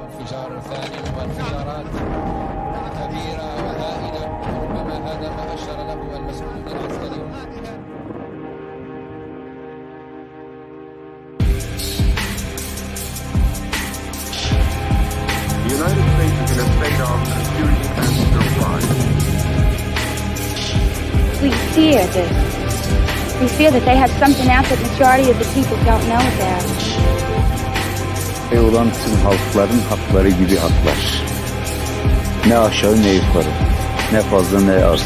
الانفجار الثاني وانفجارات كبيرة وهائلة، وربما هذا ما أشار له المسؤولون العسكريون. The United States is in a state of confusion and surprise. We fear this. We fear that they have something out that majority of the people don't know about. Olan tüm halkların hakları gibi haklar. Ne aşağı ne yukarı, ne fazla ne az.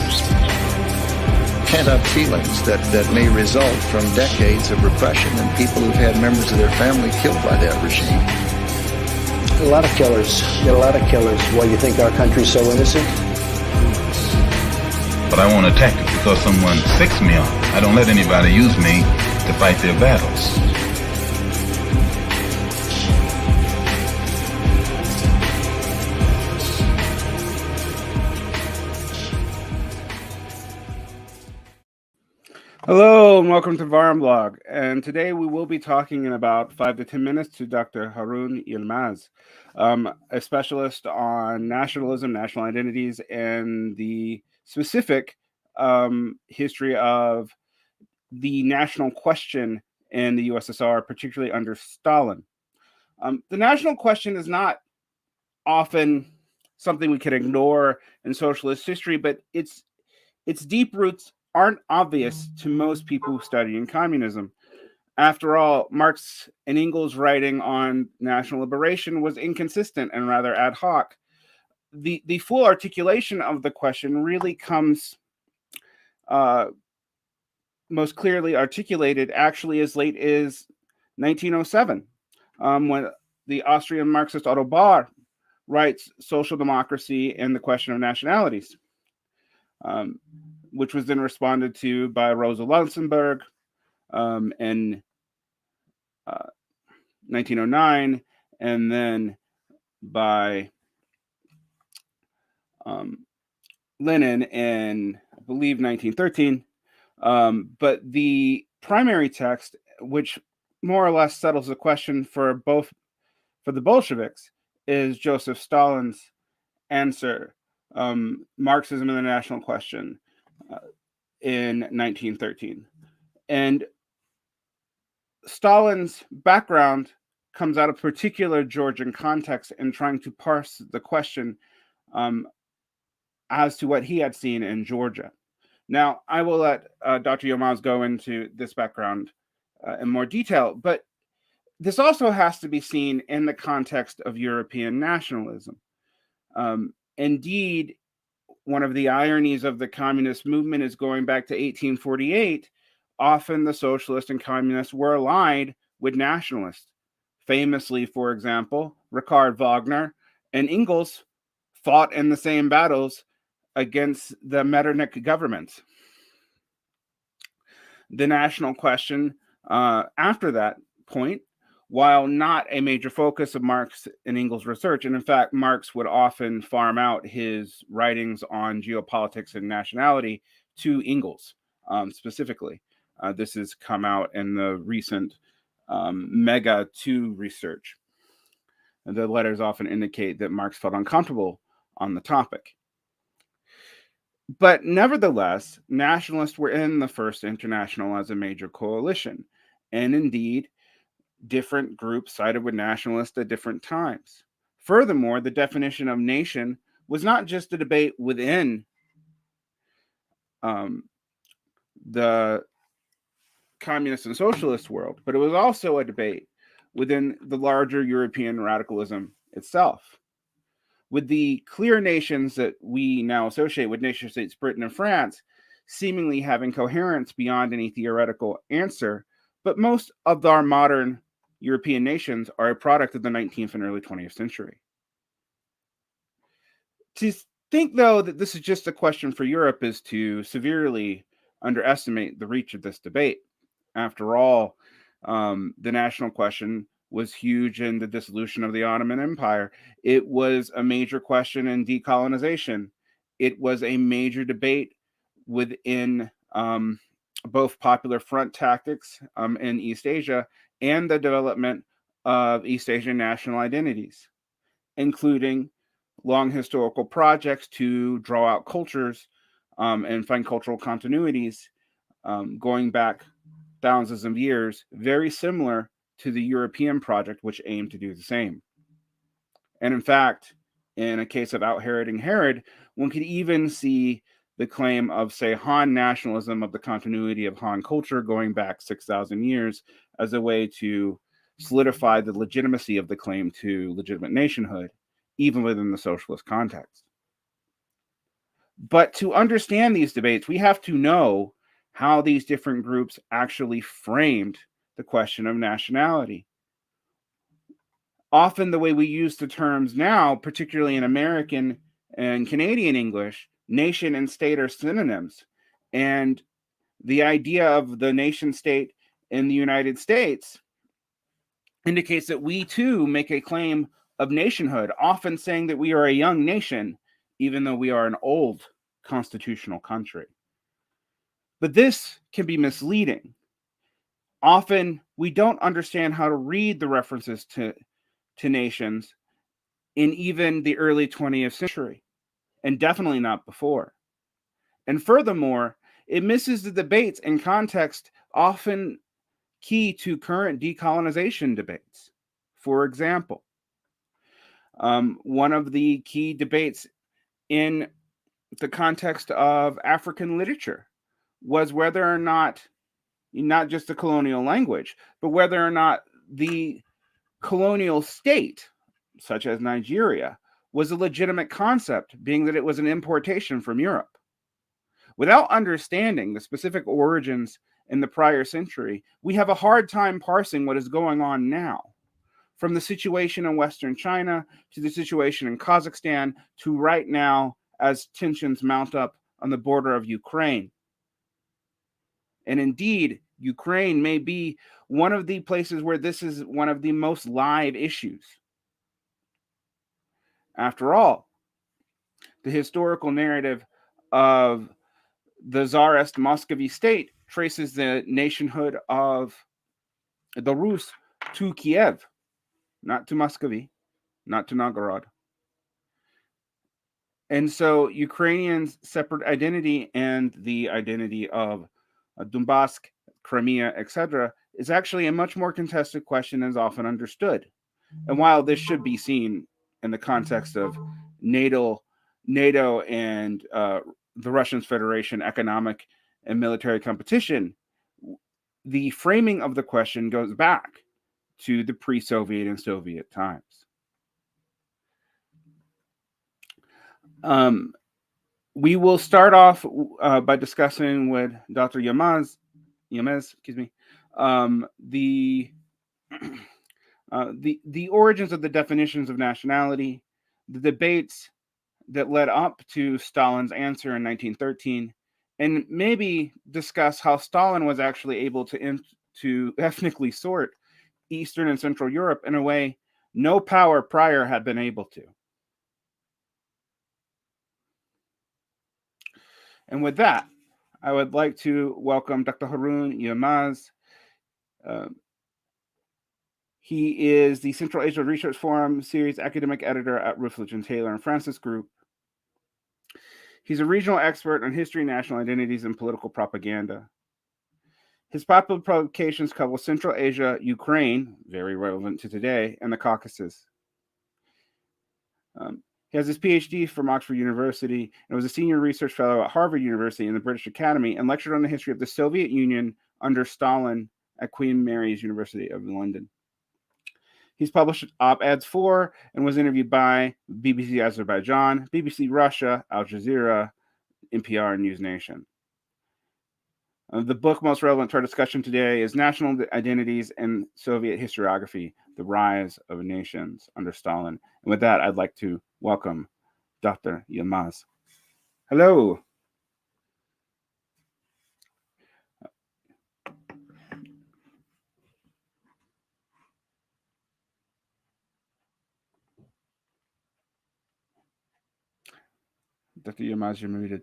Pent-up feelings that may result from decades of repression and people who've had members of their family killed by that regime. A lot of killers. Get a lot of killers. Why you think our country's so innocent? But I won't attack it because someone sicks me on. I don't let anybody use me to fight their battles. Hello and welcome to Varn Blog, and today we will be talking in about 5 to 10 minutes to Dr. Harun Yilmaz, a specialist on nationalism, national identities, and the specific history of the national question in the USSR, particularly under Stalin. The national question is not often something we can ignore in socialist history, but its deep roots aren't obvious to most people studying communism. After all, Marx and Engels' writing on national liberation was inconsistent and rather ad hoc. The full articulation of the question really comes most clearly articulated actually as late as 1907, when the Austrian Marxist Otto Bahr writes Social Democracy and the Question of Nationalities, which was then responded to by Rosa Luxemburg in 1909, and then by Lenin in, I believe, 1913. But the primary text, which more or less settles the question for the Bolsheviks, is Joseph Stalin's answer, Marxism and the National Question, in 1913. And Stalin's background comes out of particular Georgian context in trying to parse the question as to what he had seen in Georgia. Now, I will let Dr. Yilmaz go into this background in more detail, but this also has to be seen in the context of European nationalism. Indeed, one of the ironies of the communist movement is going back to 1848. Often the socialists and communists were allied with nationalists. Famously, for example, Richard Wagner and Engels fought in the same battles against the Metternich government. The national question after that point, while not a major focus of Marx and Engels' research, and in fact, Marx would often farm out his writings on geopolitics and nationality to Engels specifically. This has come out in the recent Mega 2 research. The letters often indicate that Marx felt uncomfortable on the topic. But nevertheless, nationalists were in the First International as a major coalition, and indeed, different groups sided with nationalists at different times. Furthermore, the definition of nation was not just a debate within the communist and socialist world, but it was also a debate within the larger European radicalism itself. With the clear nations that we now associate with nation states Britain and France seemingly having coherence beyond any theoretical answer, but most of our modern European nations are a product of the 19th and early 20th century. To think, though, that this is just a question for Europe is to severely underestimate the reach of this debate. After all, the national question was huge in the dissolution of the Ottoman Empire. It was a major question in decolonization. It was a major debate within both Popular Front tactics in East Asia and the development of East Asian national identities. including long historical projects to draw out cultures and find cultural continuities going back thousands of years, very similar to the European project, which aimed to do the same. And in fact, in a case of out-Heroding Herod, one could even see the claim of, say, Han nationalism, of the continuity of Han culture going back 6,000 years as a way to solidify the legitimacy of the claim to legitimate nationhood, even within the socialist context. But to understand these debates, we have to know how these different groups actually framed the question of nationality. Often the way we use the terms now, particularly in American and Canadian English, nation and state are synonyms. And the idea of the nation state in the United States indicates that we too make a claim of nationhood, often saying that we are a young nation, even though we are an old constitutional country. But this can be misleading. Often we don't understand how to read the references to nations in even the early 20th century, and definitely not before. And furthermore, it misses the debates and context often key to current decolonization debates. For example, one of the key debates in the context of African literature was whether or not just the colonial language, but whether or not the colonial state, such as Nigeria, was a legitimate concept, being that it was an importation from Europe. Without understanding the specific origins in the prior century, we have a hard time parsing what is going on now. From the situation in Western China to the situation in Kazakhstan to right now as tensions mount up on the border of Ukraine. And indeed, Ukraine may be one of the places where this is one of the most live issues. After all, the historical narrative of the Tsarist Muscovy state traces the nationhood of the Rus to Kiev, not to Muscovy, not to Novgorod. And so Ukrainians' separate identity and the identity of Donbass, Crimea, etc., is actually a much more contested question than is often understood. And while this should be seen in the context of NATO and the Russian Federation economic and military competition, the framing of the question goes back to the pre-Soviet and Soviet times. We will start off by discussing with Dr. Yilmaz, the origins of the definitions of nationality, the debates that led up to Stalin's answer in 1913, and maybe discuss how Stalin was actually able to ethnically sort Eastern and Central Europe in a way no power prior had been able to. And with that, I would like to welcome Dr. Harun Yilmaz. He is the Central Asia Research Forum Series academic editor at Routledge Taylor Francis Group. He's a regional expert on history, national identities, and political propaganda. His popular publications cover Central Asia, Ukraine, very relevant to today, and the Caucasus. He has his Ph.D. from Oxford University and was a senior research fellow at Harvard University and the British Academy, and lectured on the history of the Soviet Union under Stalin at Queen Mary's University of London. He's published op-eds for and was interviewed by BBC Azerbaijan, BBC Russia, Al-Jazeera, NPR, and NewsNation. The book most relevant to our discussion today is National Identities and Soviet Historiography, The Rise of Nations under Stalin. And with that, I'd like to welcome Dr. Yilmaz. Hello. Dr. Yilmaz, you're muted.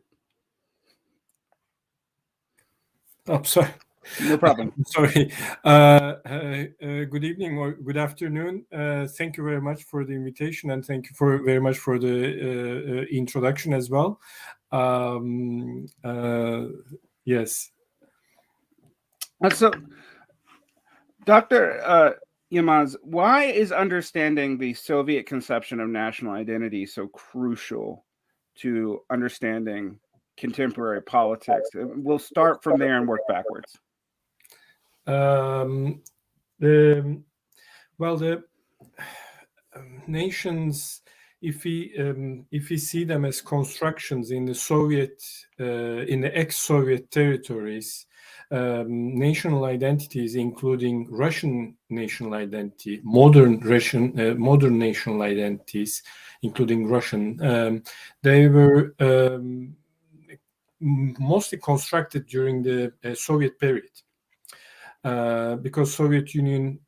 Oh, sorry. No problem. Sorry. Good evening or good afternoon. Thank you very much for the invitation, and thank you very much for the introduction as well. Yes. So, Dr. Yilmaz, why is understanding the Soviet conception of national identity so crucial to understanding contemporary politics? We'll start from there and work backwards. The nations, if we see them as constructions in the Soviet, in the ex-Soviet territories, national identities, including Russian national identity, modern national identities, including Russian, they were mostly constructed during the Soviet period, because Soviet Union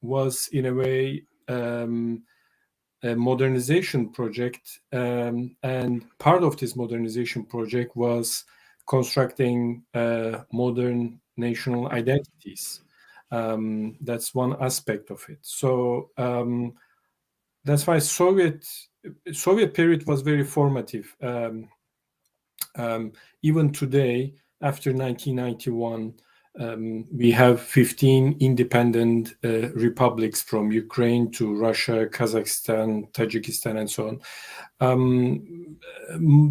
was in a way a modernization project, and part of this modernization project was constructing modern national identities. That's one aspect of it. So that's why Soviet period was very formative. Even today, after 1991, we have 15 independent republics, from Ukraine to Russia, Kazakhstan, Tajikistan, and so on.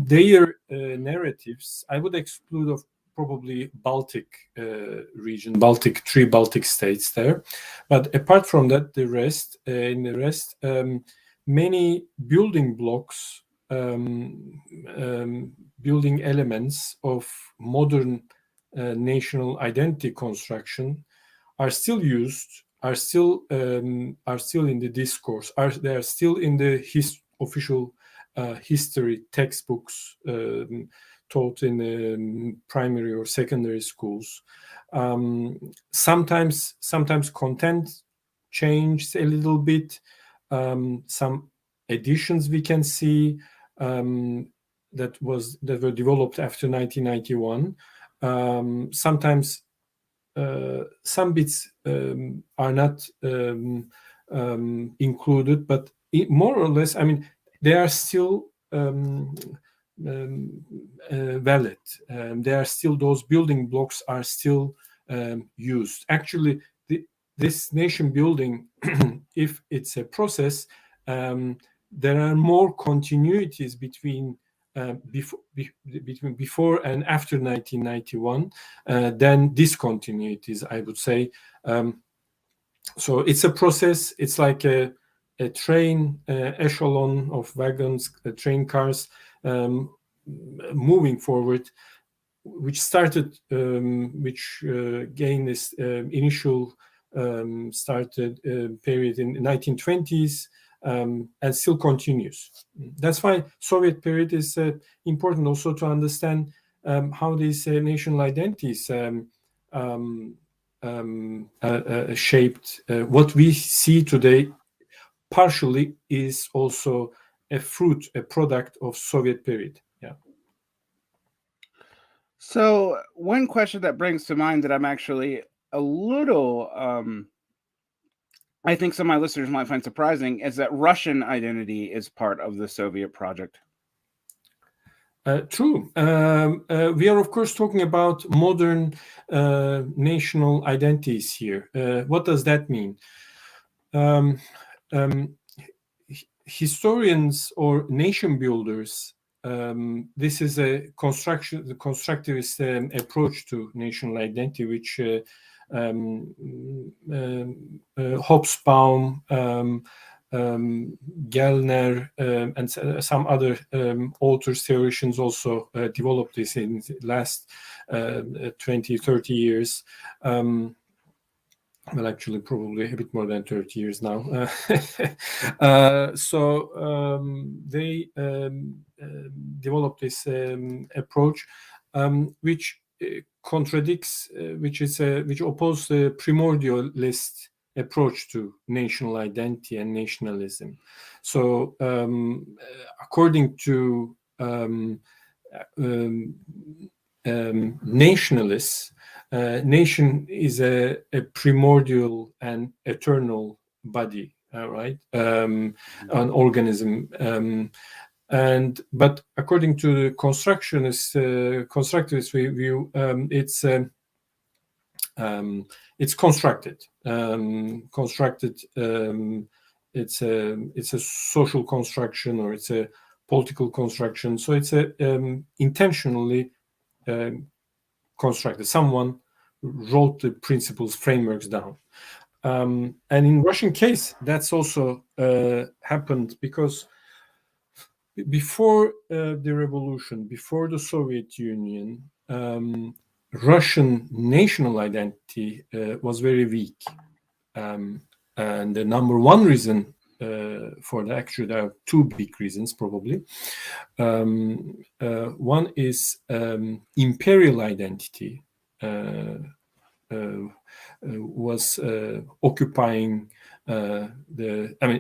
Their narratives, I would exclude of probably Baltic region, three Baltic states there. But apart from that, in the rest, many building blocks, building elements of modern national identity construction are still used, are still in the discourse, they are still in the official history textbooks taught in primary or secondary schools. Sometimes content changed a little bit. Some additions we can see that were developed after 1991. Sometimes some bits are not included, but more or less, I mean, they are still valid. Those building blocks are still used. Actually, this nation building, if it's a process, there are more continuities between before and after 1991 than discontinuities, I would say. So it's a process. It's like a train echelon of wagons, train cars moving forward, which started, which gained this initial started period in the 1920s. And still continues. That's why Soviet period is important also to understand how these national identities shaped what we see today. Partially is also a product of Soviet period. Yeah. So one question that brings to mind that I'm actually a little I think some of my listeners might find surprising is that Russian identity is part of the Soviet project. True. We are, of course, talking about modern national identities here. What does that mean? Historians or nation builders, this is the constructivist approach to national identity, which Hobsbawm, Gellner, and some other authors, theologians also developed this in the last 20, 30 years. Well, actually, probably a bit more than 30 years now. So they developed this approach, which contradicts, which opposes the primordialist approach to national identity and nationalism. So, according to nationalists. Nation is a primordial and eternal body, right? An organism. But according to the constructivist view, it's constructed. It's a social construction, or it's a political construction. So it's a intentionally constructed. Someone wrote the principles, frameworks down. And in Russian case, that's also happened because before the revolution, before the Soviet Union, Russian national identity was very weak. And the number one reason for that, actually, there are two big reasons, probably. One is imperial identity was occupying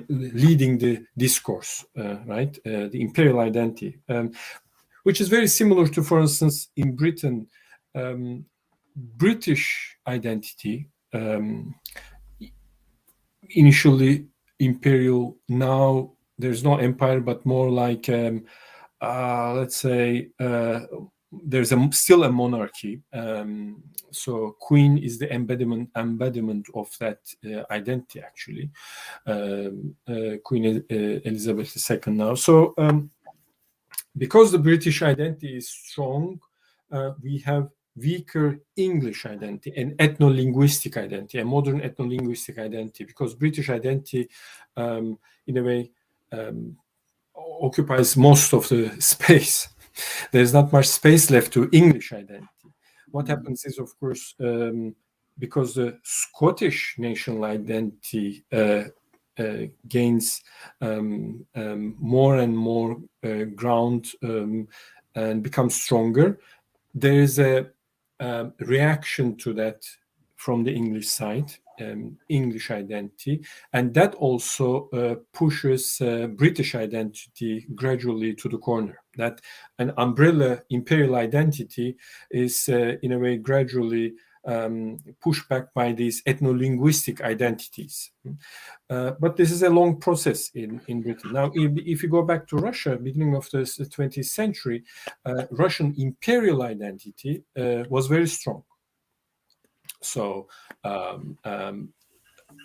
leading the discourse, right? The imperial identity, which is very similar to, for instance, in Britain, British identity, initially imperial. Now there's no empire, but more like, let's say, there's still a monarchy. So Queen is the embodiment of that identity, actually. Queen Elizabeth II now. So because the British identity is strong, we have weaker English identity, an ethno-linguistic identity, a modern ethno-linguistic identity, because British identity, in a way, occupies most of the space. There's not much space left to English identity. What happens is, of course, because the Scottish national identity gains more and more ground and becomes stronger, there is a reaction to that from the English side, English identity, and that also pushes British identity gradually to the corner. That an umbrella imperial identity is in a way gradually pushed back by these ethno-linguistic identities. But this is a long process in Britain. Now, if you go back to Russia, beginning of the 20th century, Russian imperial identity was very strong. So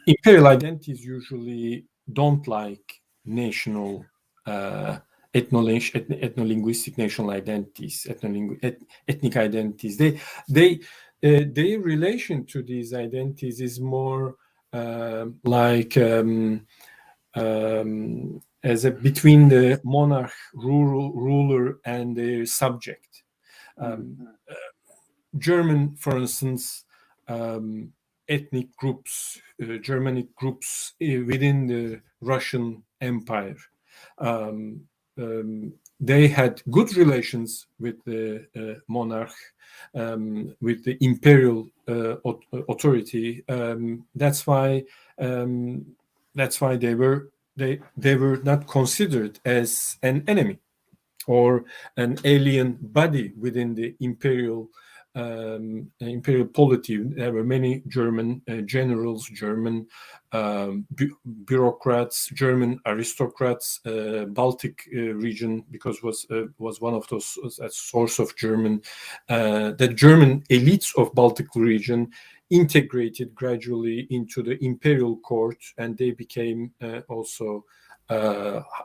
imperial identities usually don't like national ethno-linguistic national identities, ethnic identities. Their relation to these identities is more like as between the monarch, ruler, and the subject. German, for instance, ethnic groups, Germanic groups within the Russian Empire, they had good relations with the monarch, with the imperial authority. That's why they were not considered as an enemy or an alien body within the imperial polity. There were many German generals, German bureaucrats, German aristocrats. Baltic region, because was one of those a source of German. The German elites of Baltic region integrated gradually into the imperial court, and they became also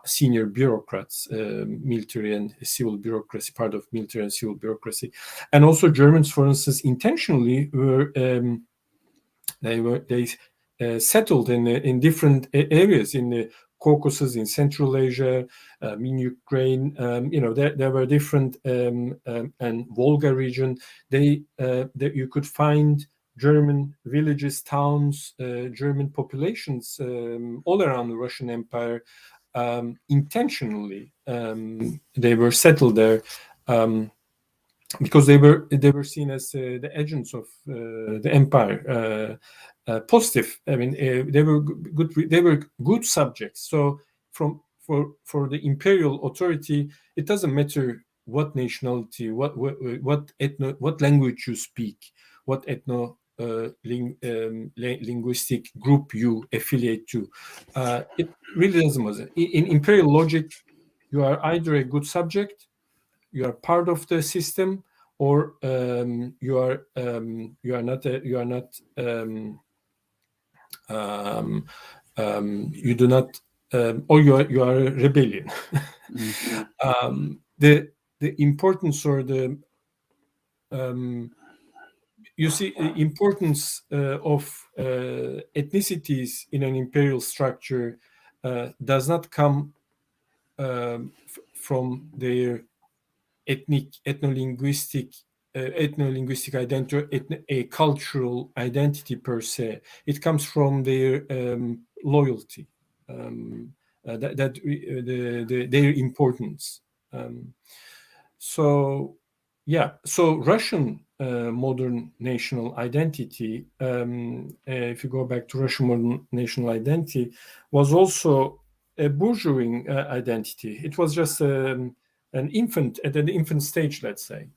senior bureaucrats, military and civil bureaucracy, part of military and civil bureaucracy. And also Germans, for instance, intentionally were settled in different areas in the Caucasus, in Central Asia, in Ukraine. There were different and Volga region. You could find German villages, towns, German populations all around the Russian Empire. Intentionally, they were settled there because they were seen as the agents of the empire. Positive. I mean, they were good. They were good subjects. So for the imperial authority, it doesn't matter what nationality, what language you speak, what linguistic group you affiliate to. It really doesn't matter. In imperial logic, you are either a good subject, you are part of the system, or you are not. You do not, or you are a rebellion. The importance, or the you see, the importance of ethnicities in an imperial structure does not come from their ethno-linguistic identity, or a cultural identity per se. It comes from their loyalty, their importance. So Russian modern national identity, if you go back to Russian modern national identity, was also a bourgeois identity. It was just an infant, at an infant stage, let's say.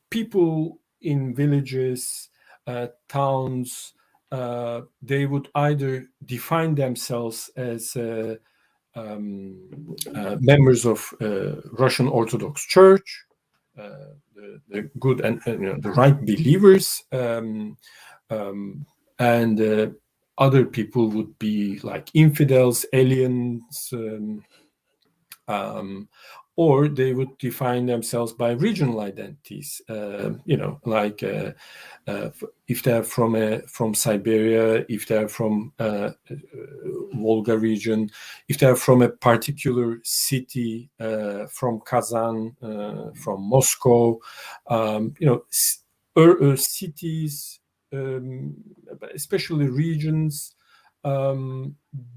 People in villages, towns, they would either define themselves as members of Russian Orthodox Church, the good and the right believers, and other people would be like infidels, aliens, or they would define themselves by regional identities. Like if they're from Siberia, if they're from Volga region, if they're from a particular city, from Kazan, from Moscow, cities, especially regions.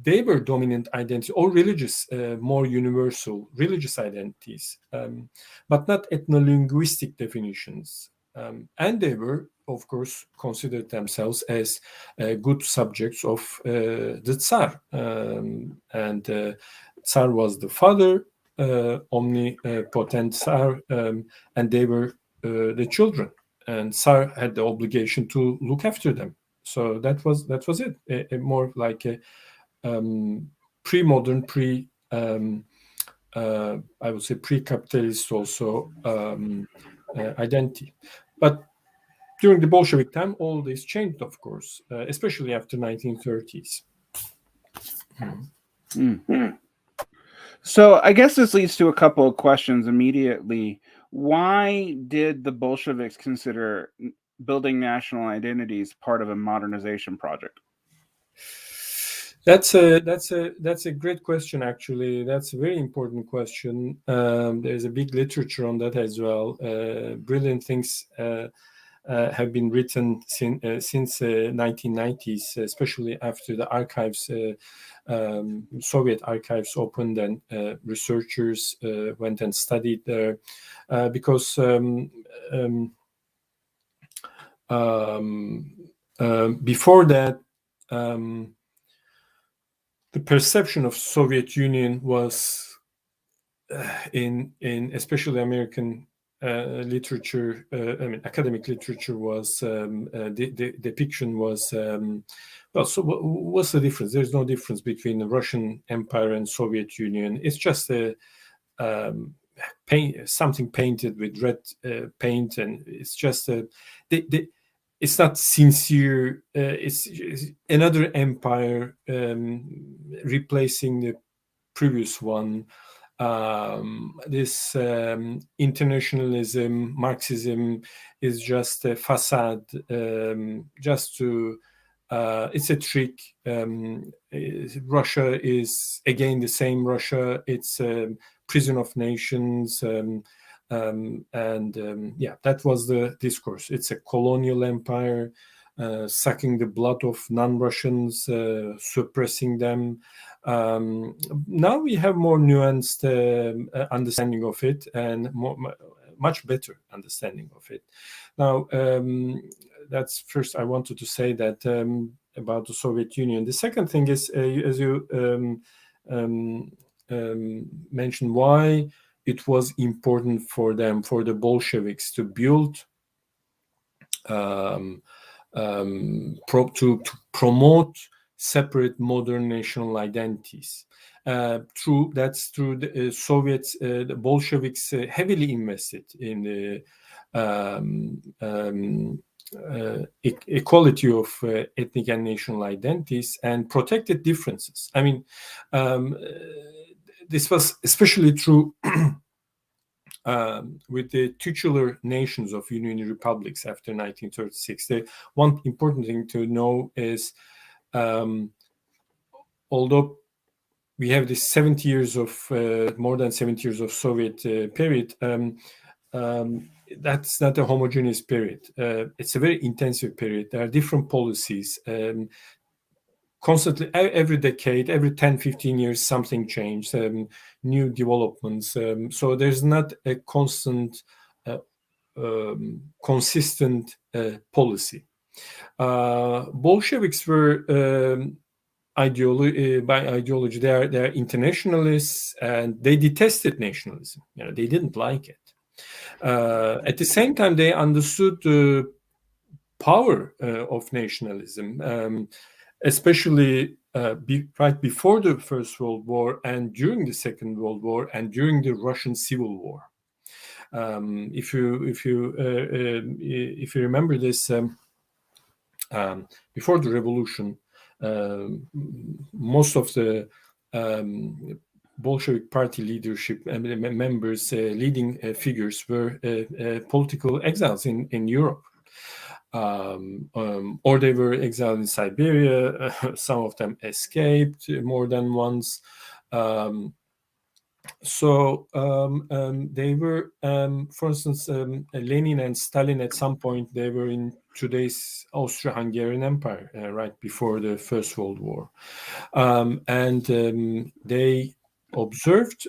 They were dominant identity, or religious, more universal religious identities, but not ethno-linguistic definitions. And they were, of course, considered themselves as good subjects of the Tsar. And Tsar was the father, omnipotent Tsar, and they were the children. And Tsar had the obligation to look after them. So that was it. A more like a pre-modern, I would say pre-capitalist also identity. But during the Bolshevik time, all this changed, of course, especially after 1930s. So I guess this leads to a couple of questions immediately. Why did the Bolsheviks consider building national identities part of a modernization project? That's a great question. Actually, that's a very important question. There's a big literature on that as well. Brilliant things have been written since 1990s, especially after the archives, Soviet archives opened, and researchers went and studied there, because before that, the perception of Soviet Union was in especially American literature, academic literature, was the depiction was so what's the difference? There's no difference between the Russian Empire and Soviet Union. It's just a something painted with red paint, and it's just it's not sincere. It's another empire replacing the previous one. This internationalism, Marxism, is just a facade, just to. It's a trick. Russia is again the same Russia. It's a prison of nations. That was the discourse. It's a colonial empire, sucking the blood of non-Russians, suppressing them. Now we have more nuanced understanding of it, and much better understanding of it. Now, that's first I wanted to say that about the Soviet Union. The second thing is, as you mentioned, why it was important for them, for the Bolsheviks, to build to promote separate modern national identities. Through the Soviets, the Bolsheviks heavily invested in the equality of ethnic and national identities and protected differences. I mean, this was especially true with the titular nations of Union republics after 1936. The one important thing to know is, although we have this 70 years of more than 70 years of Soviet period, that's not a homogeneous period. It's a very intensive period. There are different policies. Constantly, every decade, every 10, 15 years, something changed, new developments. So there's not a constant, consistent policy. Bolsheviks were by ideology, they are internationalists, and they detested nationalism. They didn't like it. At the same time, they understood the power of nationalism, especially right before the First World War and during the Second World War and during the Russian Civil War. If you remember this, before the revolution, most of the Bolshevik party leadership members, leading figures, were political exiles in Europe. Or they were exiled in Siberia. Some of them escaped more than once. They were, for instance, Lenin and Stalin at some point, they were in today's Austro-Hungarian Empire right before the First World War. They observed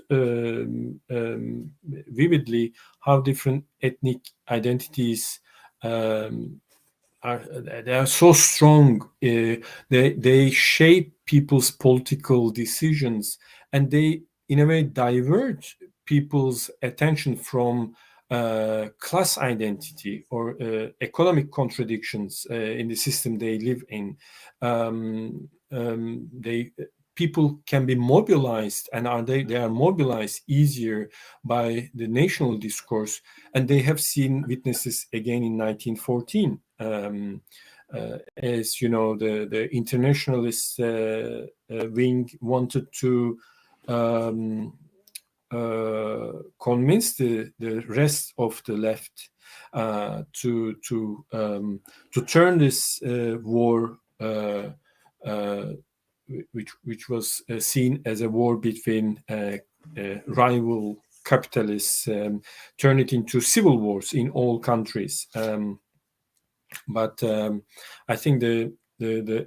vividly how different ethnic identities they are so strong. They shape people's political decisions, and they, in a way, divert people's attention from class identity or economic contradictions in the system they live in. People can be mobilized, and they are mobilized easier by the national discourse, and they have seen witnesses again in 1914. As you know, the internationalist wing wanted to convince the rest of the left to turn this war, which was seen as a war between rival capitalists, turn it into civil wars in all countries. But I think the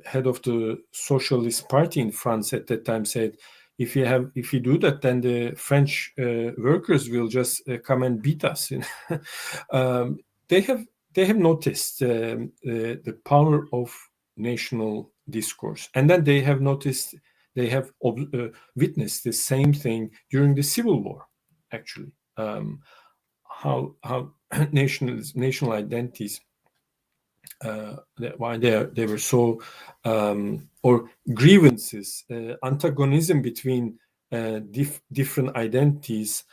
head of the Socialist Party in France at that time said, if you do that, then the French workers will just come and beat us. They have noticed the power of national discourse, and then they have witnessed the same thing during the Civil War. Actually, how national identities. Why they were so, or grievances, antagonism between different identities,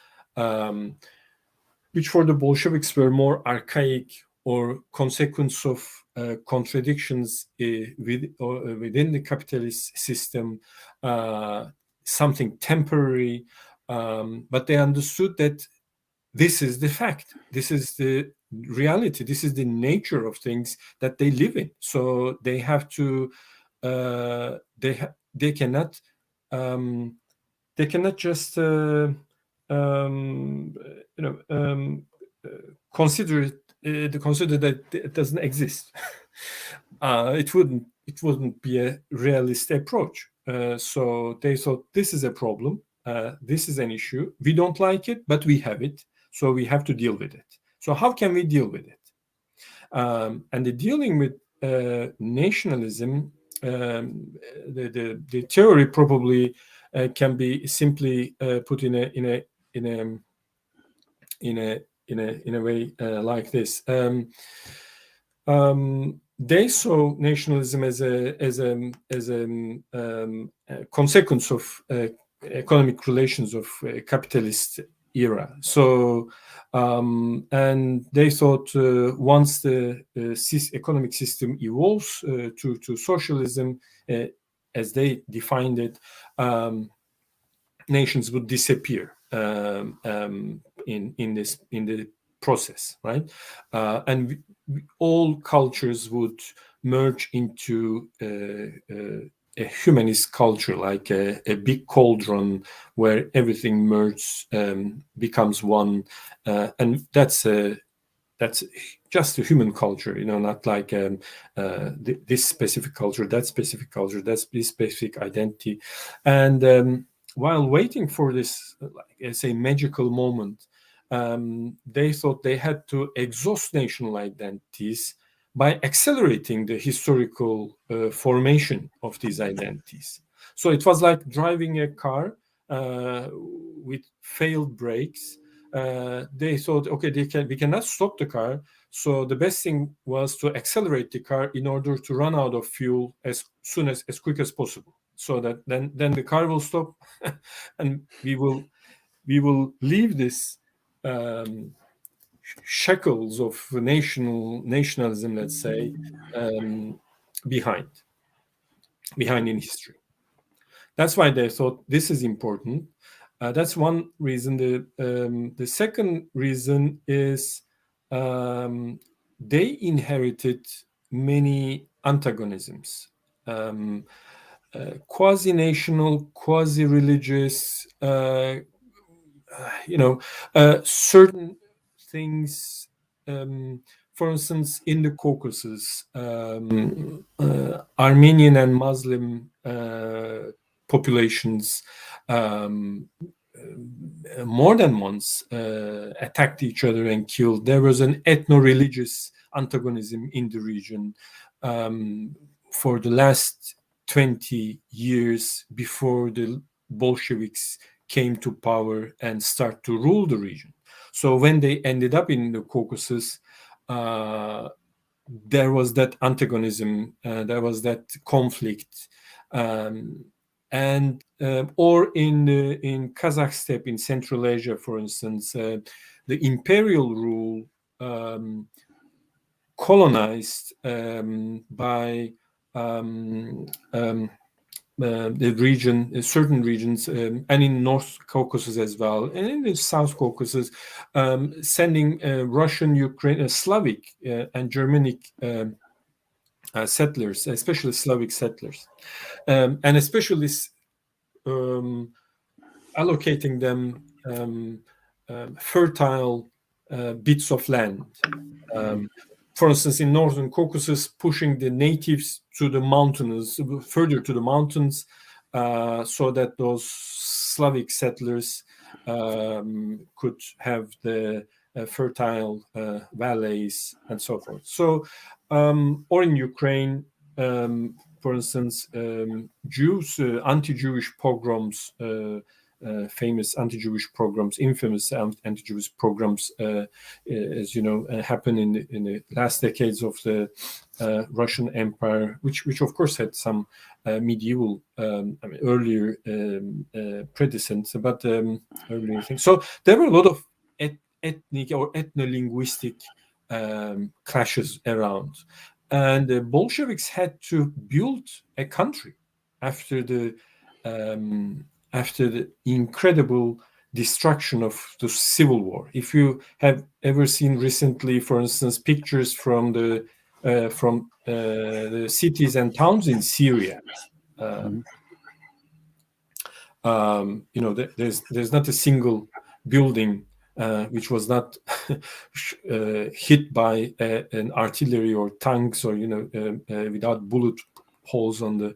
which for the Bolsheviks were more archaic or consequence of contradictions within the capitalist system, something temporary, but they understood that this is the fact, this is the reality, this is the nature of things that they live in. So they have to, they cannot just consider that it doesn't exist. It wouldn't be a realist approach. So they thought, this is a problem, this is an issue, we don't like it, but we have it, so we have to deal with it. So how can we deal with it? And the dealing with nationalism, the theory probably can be simply put in a in a way like this. They saw nationalism as a consequence of economic relations of capitalist era. So, and they thought once the economic system evolves to socialism, as they defined it, nations would disappear in the process, right? And all cultures would merge into a humanist culture, like a big cauldron where everything merges, becomes one, and that's just a human culture, not like this specific culture, that's this specific identity. And while waiting for this, say, magical moment, they thought they had to exhaust national identities by accelerating the historical formation of these identities. So it was like driving a car with failed brakes. They thought, okay, we cannot stop the car. So the best thing was to accelerate the car in order to run out of fuel as quick as possible. So that then the car will stop, and we will leave this shackles of nationalism, let's say, behind in history. That's why they thought this is important. That's one reason. The second reason is they inherited many antagonisms, quasi-national, quasi-religious, certain things. For instance, in the Caucasus, Armenian and Muslim populations more than once attacked each other and killed. There was an ethno-religious antagonism in the region for the last 20 years before the Bolsheviks came to power and start to rule the region. So when they ended up in the Caucasus, there was that antagonism, there was that conflict, or in Kazakh steppe in Central Asia, for instance, the imperial rule colonized by the region, certain regions, and in North Caucasus as well, and in the South Caucasus, sending Russian, Ukrainian, Slavic, and Germanic settlers, especially Slavic settlers, and especially allocating them fertile bits of land. For instance, in Northern Caucasus, pushing the natives to the mountains, further to the mountains, so that those Slavic settlers could have the fertile valleys and so forth. So, or in Ukraine, for instance, Jews, anti-Jewish pogroms, famous anti-Jewish pogroms, infamous anti-Jewish pogroms, as you know, happened in the last decades of the Russian Empire, which of course had some medieval, earlier predecessors, but earlier things. So there were a lot of ethnic or ethno-linguistic clashes around, and the Bolsheviks had to build a country after the incredible destruction of the civil war. If you have ever seen recently, for instance, pictures from the cities and towns in Syria, there's not a single building which was not hit by an artillery or tanks, or without bullet holes on the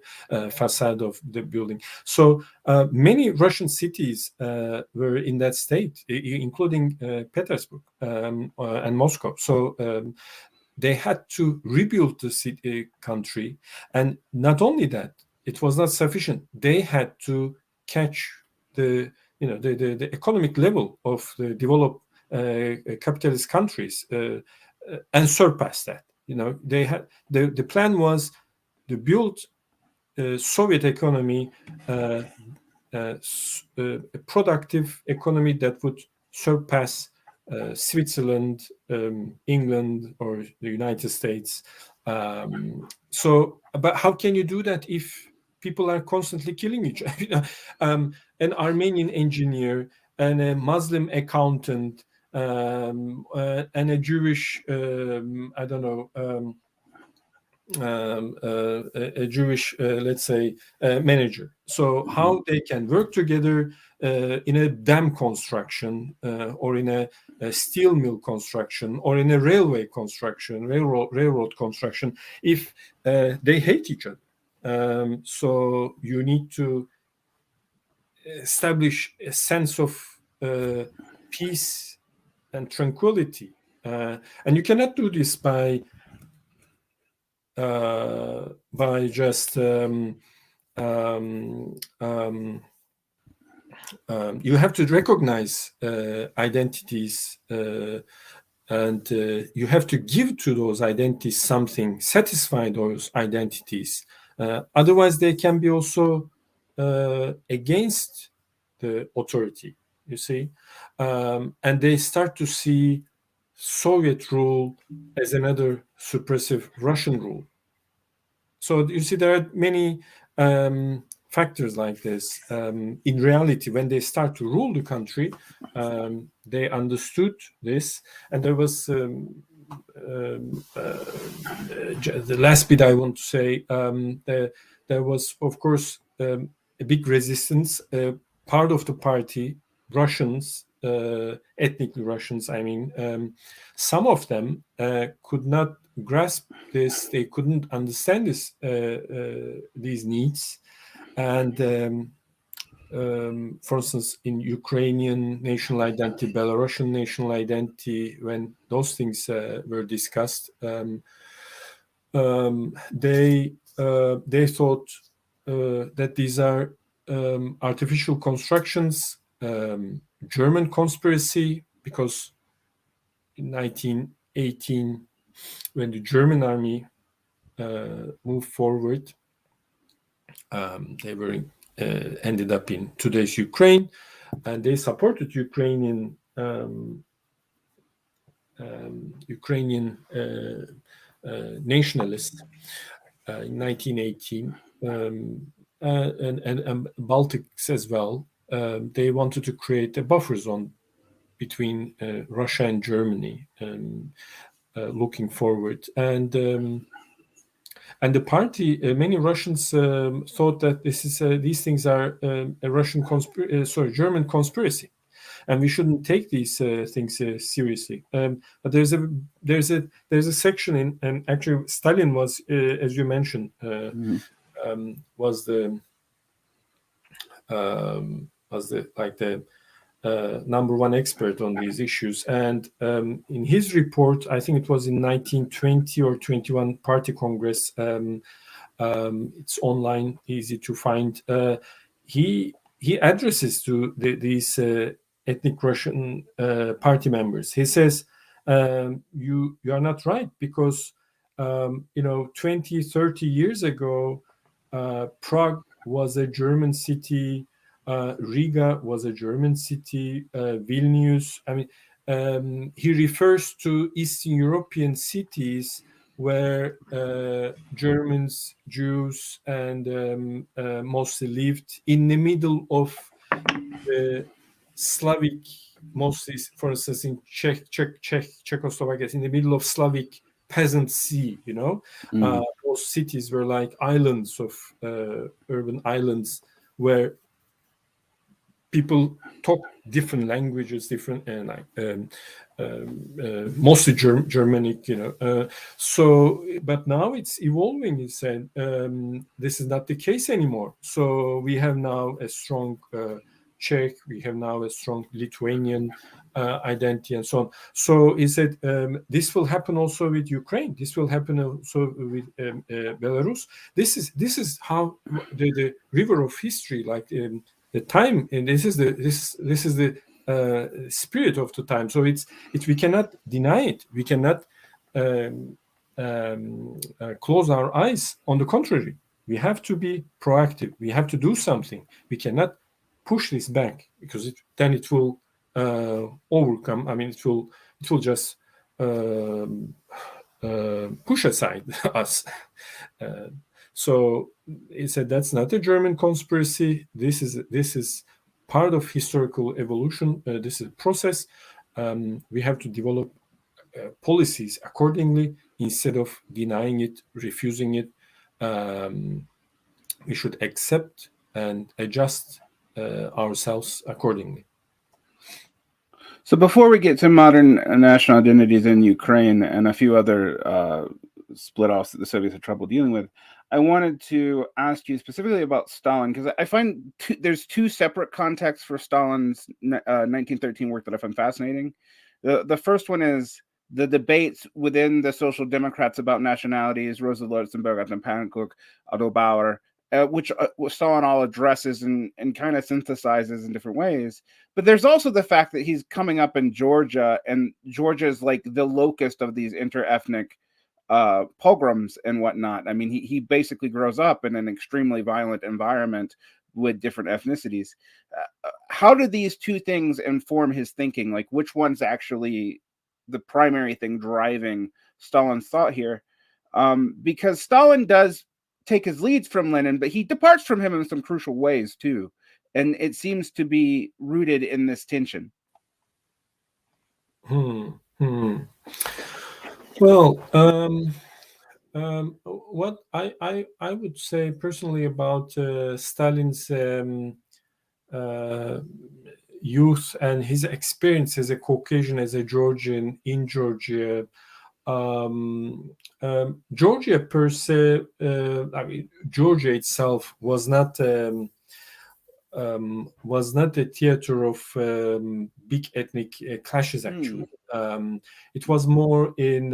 facade of the building. So many Russian cities were in that state, including Petersburg and Moscow. So they had to rebuild the country, and not only that, it was not sufficient. They had to catch the economic level of the developed capitalist countries and surpass that. They had the plan was to build Soviet economy, a productive economy that would surpass Switzerland, England, or the United States. But how can you do that if people are constantly killing each other? An Armenian engineer and a Muslim accountant and a Jewish, a Jewish, let's say, manager. So how they can work together in a dam construction or in a steel mill construction or in a railway construction, railroad construction, if they hate each other. So you need to establish a sense of peace and tranquility. And you cannot do this by just you have to recognize identities and you have to give to those identities something, satisfy those identities. Otherwise, they can be also against the authority, you see. And they start to see Soviet rule as another suppressive Russian rule. So you see, there are many factors like this. In reality, when they start to rule the country, they understood this. And there was the last bit I want to say, there was, of course, a big resistance. Part of the party, Russians, ethnically Russians, I mean, some of them could not grasp this. They couldn't understand this, these needs. And for instance, in Ukrainian national identity, Belarusian national identity, when those things were discussed, they thought that these are artificial constructions, German conspiracy, because in 1918, when the German army moved forward, they were ended up in today's Ukraine, and they supported Ukrainian nationalists in 1918, and Baltics as well. They wanted to create a buffer zone between Russia and Germany, looking forward. And the party, many Russians thought that these things are a German conspiracy, and we shouldn't take these things seriously. But there's a section in, and actually Stalin was, as you mentioned, was the number one expert on these issues. And in his report, I think it was in 1920 or 21 Party Congress, it's online, easy to find, he addresses to these ethnic Russian party members. He says, you are not right, because 20, 30 years ago, Prague was a German city, Riga was a German city, Vilnius. I mean, he refers to Eastern European cities where Germans, Jews, and mostly lived in the middle of the Slavic, mostly, for instance, in Czechoslovakia, in the middle of Slavic peasant sea. Those cities were like islands of urban islands where people talk different languages, mostly Germanic, but now it's evolving. He said, this is not the case anymore. So we have now a strong Czech, we have now a strong Lithuanian identity, and so on. So he said, this will happen also with Ukraine. This will happen also with Belarus. This is how the river of history, like the time, and this is the spirit of the time. So we cannot deny it. We cannot close our eyes. On the contrary, we have to be proactive. We have to do something. We cannot push this back, because then it will overcome. I mean, it will just push aside us. So he said that's not a German conspiracy. This is part of historical evolution. This is a process. We have to develop policies accordingly instead of denying it, refusing it. We should accept and adjust ourselves accordingly. So before we get to modern national identities in Ukraine and a few other split-offs that the Soviets had trouble dealing with, I wanted to ask you specifically about Stalin, because I find there's two separate contexts for Stalin's 1913 work that I find fascinating. The first one is the debates within the Social Democrats about nationalities, Rosa Luxemburg, and Pankow, Otto Bauer, which Stalin all addresses and kind of synthesizes in different ways. But there's also the fact that he's coming up in Georgia, and Georgia is like the locust of these inter-ethnic pogroms and whatnot. I mean, he basically grows up in an extremely violent environment with different ethnicities. How do these two things inform his thinking? Like, which one's actually the primary thing driving Stalin's thought here? Because Stalin does take his leads from Lenin, but he departs from him in some crucial ways too. And it seems to be rooted in this tension. Well, what I would say personally about Stalin's youth and his experience as a Caucasian, as a Georgian in Georgia, Georgia per se, I mean, Georgia itself was not a theater of big ethnic clashes. Actually, it was more in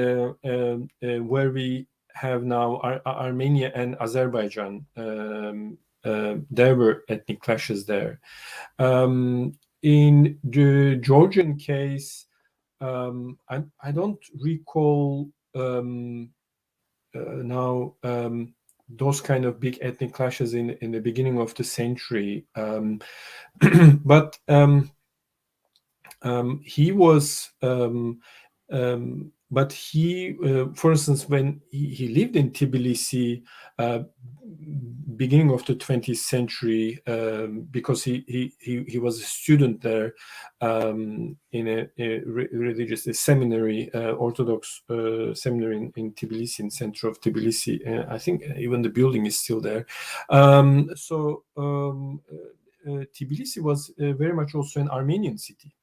where we have now Armenia and Azerbaijan. There were ethnic clashes there. In the Georgian case, I don't recall now those kind of big ethnic clashes in the beginning of the century. But he was, but he, for instance, when he lived in Tbilisi, beginning of the 20th century, because he was a student there in a religious seminary, Orthodox seminary in Tbilisi, in center of Tbilisi. I think even the building is still there. Tbilisi was very much also an Armenian city,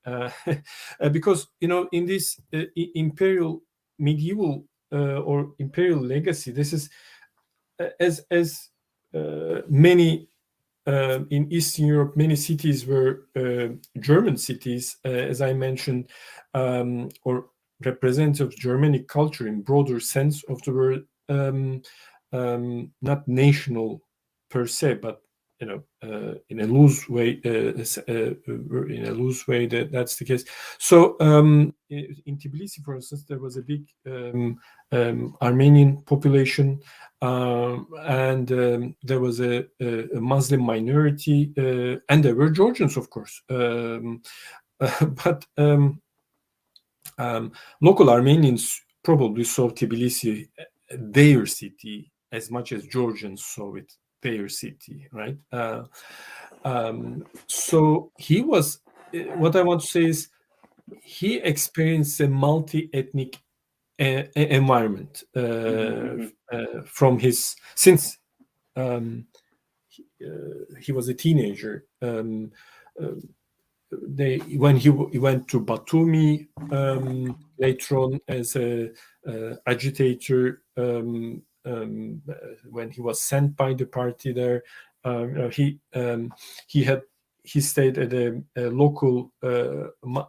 because in this imperial medieval or imperial legacy, this is as many in Eastern Europe, many cities were German cities, as I mentioned, or representative of Germanic culture in broader sense of the word, not national per se, but in a loose way, that's the case. So in Tbilisi, for instance, there was a big Armenian population, and there was a Muslim minority, and there were Georgians, of course. But local Armenians probably saw Tbilisi their city as much as Georgians saw it their city, right? So he was, what I want to say is, he experienced a multi-ethnic environment from his, since he was a teenager. When he went to Batumi later on as a agitator, when he was sent by the party there, he stayed at a local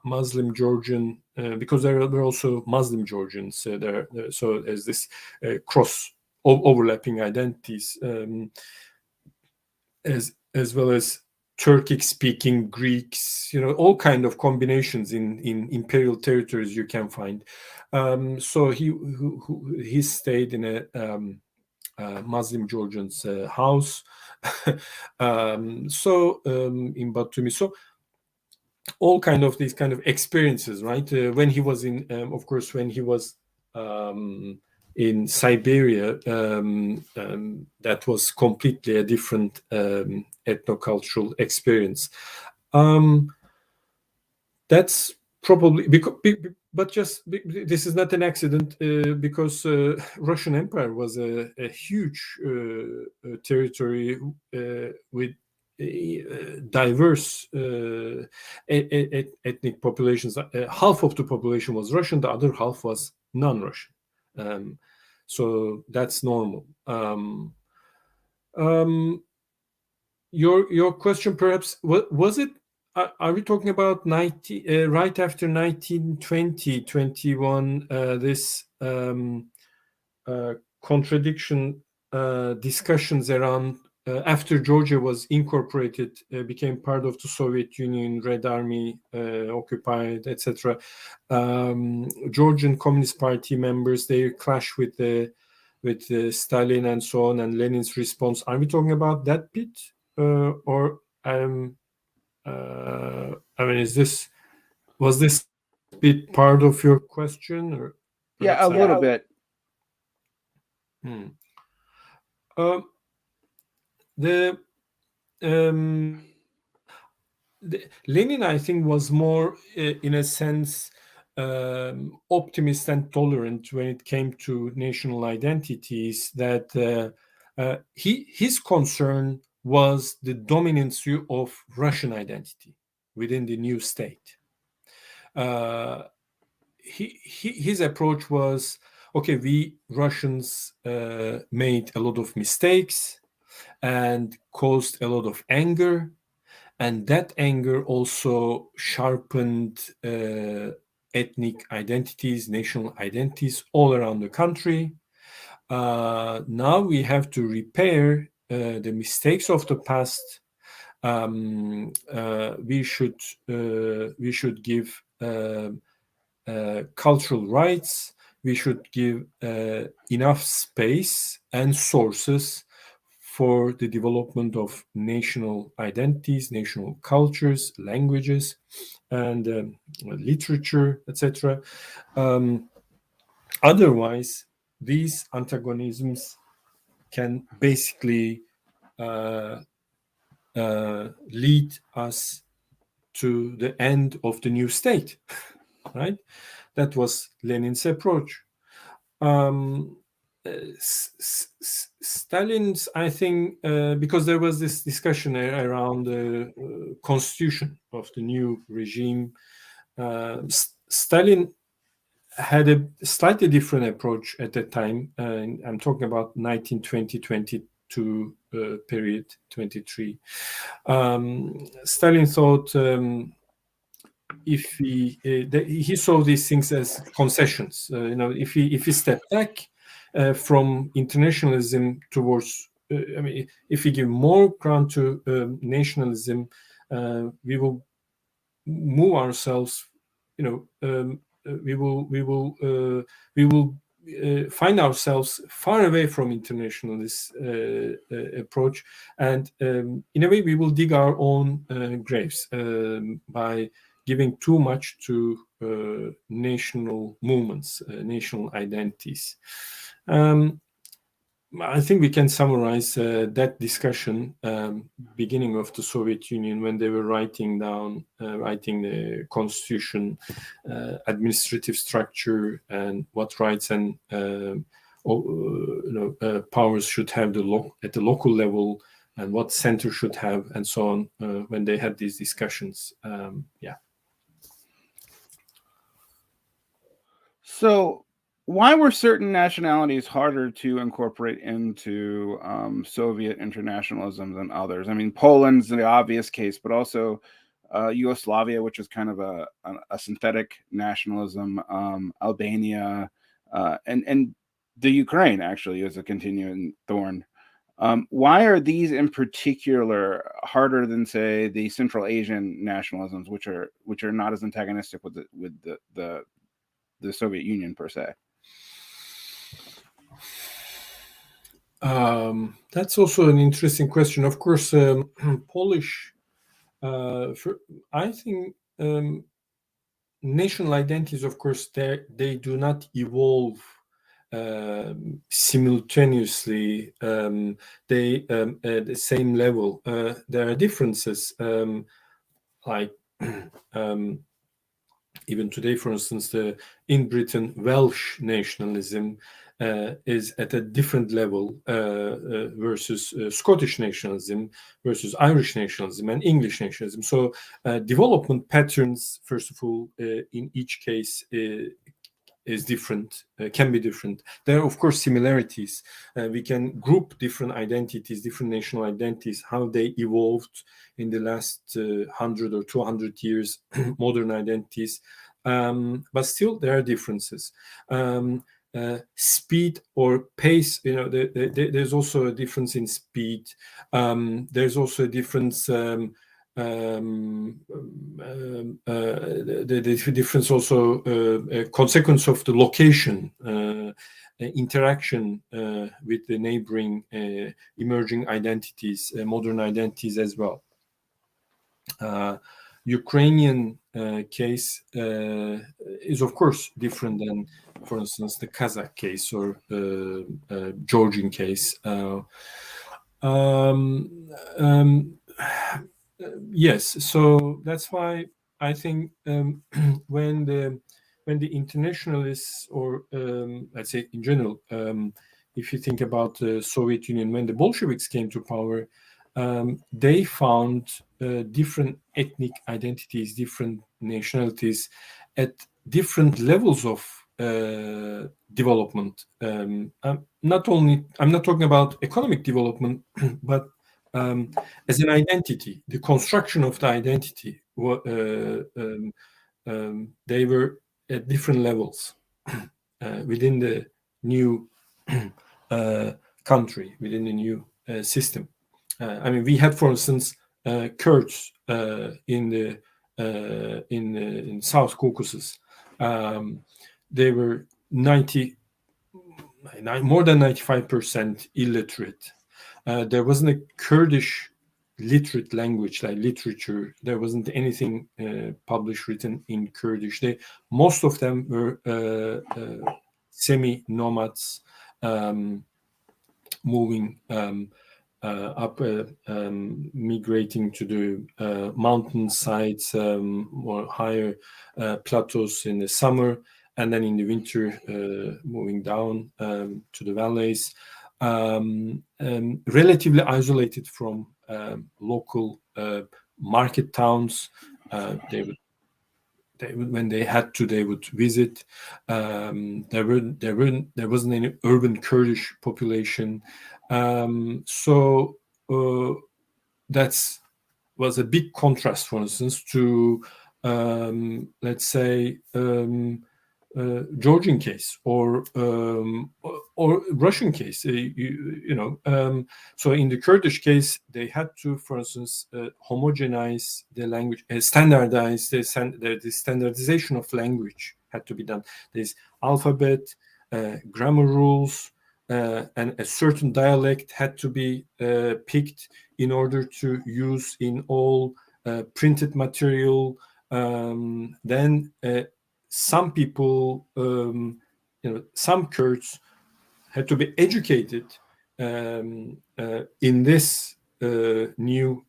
Muslim Georgian, because there were also Muslim Georgians there. So there's this cross overlapping identities, as well as Turkic-speaking Greeks, all kind of combinations in imperial territories you can find. So he stayed in a Muslim Georgian's house. In Batumi. So all kind of these kind of experiences, right? When he was in, of course, when he was in Siberia, that was completely a different ethnocultural experience. That's probably because, but just this is not an accident, because Russian Empire was a huge territory with diverse ethnic populations. Half of the population was Russian, the other half was non-Russian. So that's normal. Your question, perhaps, was it? Are we talking about right after 1920, 21? This contradiction discussions around after Georgia was incorporated, became part of the Soviet Union, Red Army occupied, etc. Georgian Communist Party members, they clash with Stalin and so on, and Lenin's response. Are we talking about that bit, or I mean, was this bit part of your question, or yeah, a little bit? Lenin, I think, was more, in a sense, optimist and tolerant when it came to national identities. That his concern was the dominance of Russian identity within the new state. His approach was, okay, we Russians made a lot of mistakes and caused a lot of anger, and that anger also sharpened ethnic identities, national identities all around the country. Now we have to repair the mistakes of the past. We should give cultural rights. We should give enough space and sources for the development of national identities, national cultures, languages, and literature, etc. Otherwise, these antagonisms can basically lead us to the end of the new state, right? That was Lenin's approach. Stalin's, I think, because there was this discussion around the constitution of the new regime, Stalin had a slightly different approach at that time. I'm talking about 1920-22 period, 23. Stalin thought if he saw these things as concessions. If he stepped back from internationalism towards, if we give more ground to nationalism, we will move ourselves. We will find ourselves far away from internationalist approach, and in a way, we will dig our own graves by giving too much to national movements, national identities. I think we can summarize that discussion beginning of the Soviet Union, when they were writing the constitution, administrative structure, and what rights and powers should have at the local level, and what center should have, and so on, when they had these discussions. So why were certain nationalities harder to incorporate into Soviet internationalism than others? I mean, Poland's the obvious case, but also Yugoslavia, which is kind of a synthetic nationalism, Albania, and the Ukraine actually is a continuing thorn. Why are these in particular harder than, say, the Central Asian nationalisms, which are not as antagonistic with the Soviet Union per se? That's also an interesting question. Of course, Polish. I think national identities, of course, they do not evolve simultaneously. They at the same level. There are differences, like even today, for instance, in Britain, Welsh nationalism is at a different level versus Scottish nationalism, versus Irish nationalism, and English nationalism. So development patterns, first of all, in each case is different, can be different. There are, of course, similarities. We can group different identities, different national identities, how they evolved in the last 100 or 200 years, modern identities. But still, there are differences. Speed or pace, there's also a difference in speed. There's also a difference. The difference also a consequence of the location, interaction with the neighboring emerging identities, modern identities as well. Ukrainian case is, of course, different than, for instance, the Kazakh case or Georgian case. Yes, so that's why I think when the internationalists, or let's say in general, if you think about the Soviet Union, when the Bolsheviks came to power, they found different ethnic identities, different nationalities at different levels of development. I'm not talking about economic development, but as an identity, the construction of the identity, they were at different levels within the new country, within the new system. I mean, we had, for instance, Kurds in South Caucasus. They were more than 95% illiterate. There wasn't a Kurdish literate language, like literature. There wasn't anything published, written in Kurdish. Most of them were semi-nomads, moving up, migrating to the mountain sides or higher plateaus in the summer, and then in the winter moving down to the valleys. Relatively isolated from local market towns. When they had to, they would visit. There wasn't any urban Kurdish population, so that was a big contrast, for instance, to let's say Georgian case or Russian case. So in the Kurdish case, they had to, for instance, homogenize the language, standardize the standardization of language had to be done. There's alphabet, grammar rules, and a certain dialect had to be picked in order to use in all printed material. Then some people, some Kurds had to be educated in this new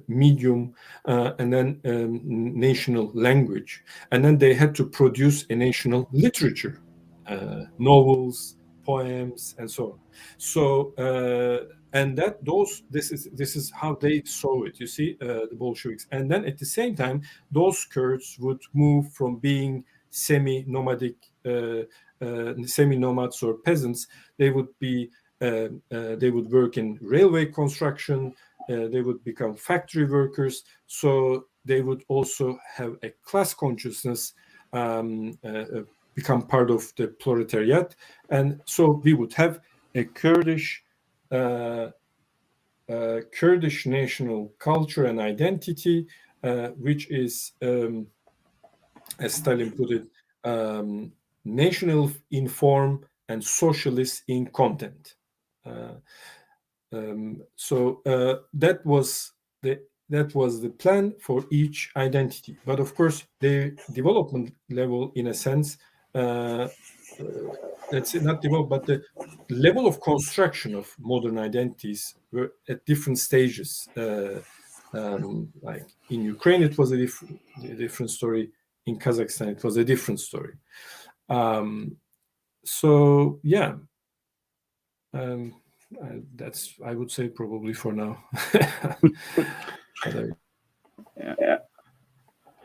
medium and then national language. And then they had to produce a national literature, novels, poems, and so on. So, and this is how they saw it, you see, the Bolsheviks. And then at the same time, those Kurds would move from being semi-nomadic, semi-nomads or peasants. They would work in railway construction. They would become factory workers. So they would also have a class consciousness, become part of the proletariat. And so we would have a Kurdish Kurdish national culture and identity, which is, as Stalin put it, national in form and socialist in content. So that was the plan for each identity. But of course, the development level, in a sense, let's say not develop, but the level of construction of modern identities were at different stages. Like in Ukraine, it was a different story. In Kazakhstan, it was a different story. So yeah, that's, I would say, probably for now. Yeah.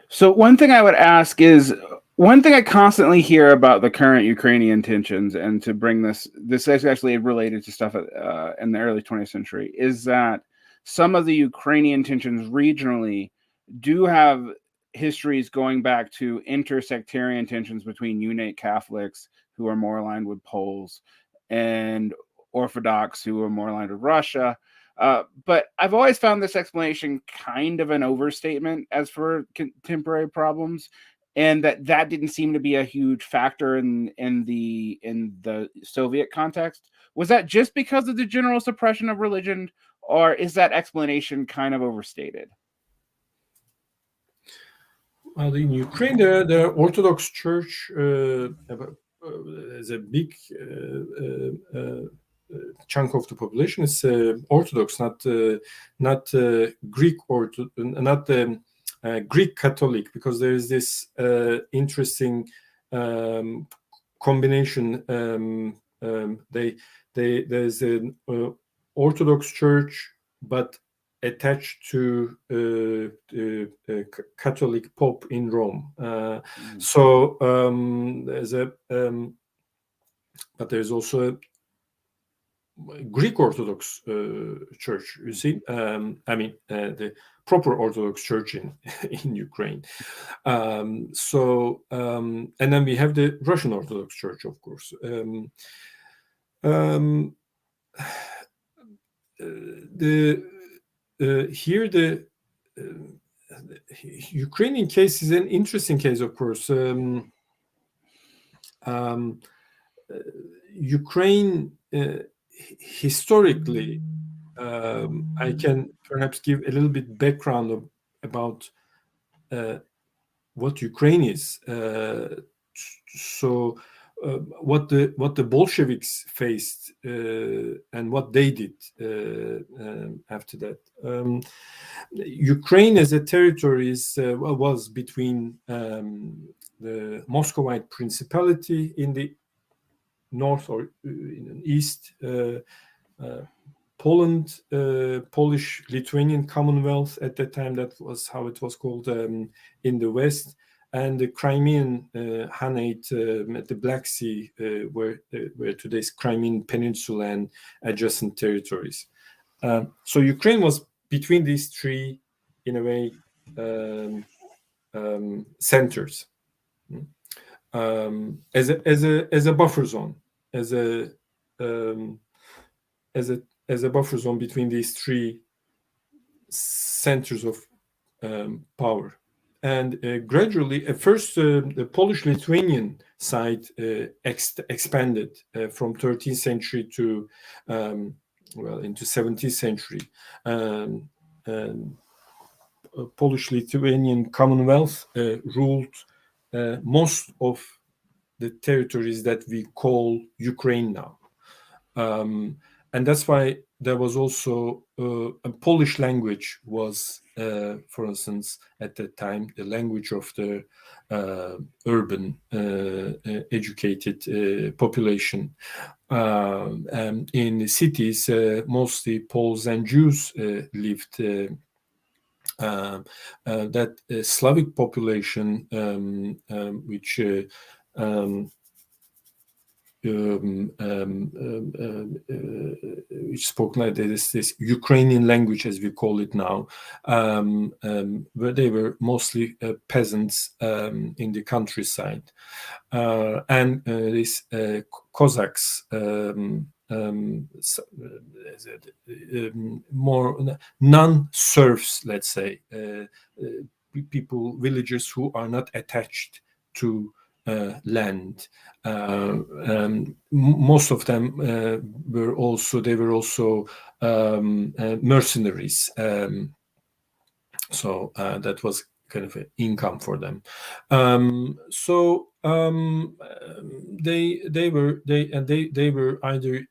So one thing I would ask is, one thing I constantly hear about the current Ukrainian tensions, and to bring this is actually related to stuff in the early 20th century, is that some of the Ukrainian tensions regionally do have histories going back to intersectarian tensions between Unate Catholics, who are more aligned with Poles, and Orthodox, who are more aligned with Russia. But I've always found this explanation kind of an overstatement as for contemporary problems, and that didn't seem to be a huge factor in the Soviet context. Was that just because of the general suppression of religion, or is that explanation kind of overstated? Well, in Ukraine, the Orthodox Church is a big chunk of the population is Orthodox, not Greek Greek Catholic, because there is this interesting combination. There's an Orthodox Church, but attached to Catholic Pope in Rome. So there's but there's also a Greek Orthodox Church. You see, I mean the proper Orthodox Church in Ukraine. So and then we have the Russian Orthodox Church, of course. Here the Ukrainian case is an interesting case, of course. Ukraine historically, I can perhaps give a little bit background about what Ukraine is. So what the Bolsheviks faced and what they did after that. Ukraine as a territory was between the Muscovite Principality in the north or in the east, Poland, Polish-Lithuanian Commonwealth at that time, that was how it was called, in the west, and the Crimean Khanate at the Black Sea, where today's Crimean Peninsula and adjacent territories. So Ukraine was between these three, in a way, centers, as a buffer zone, as a buffer zone between these three centers of power. And gradually, at first, the Polish-Lithuanian side expanded from 13th century to, into 17th century. Polish-Lithuanian Commonwealth ruled most of the territories that we call Ukraine now. And that's why there was also a Polish language was, for instance, at that time, the language of the urban educated population. In the cities, mostly Poles and Jews lived. That Slavic population, which which spoke like this Ukrainian language, as we call it now, where they were mostly peasants in the countryside, and these Cossacks more non-serfs, let's say, people, villagers who are not attached to land. Most of them were also mercenaries. So that was kind of an income for them. They were either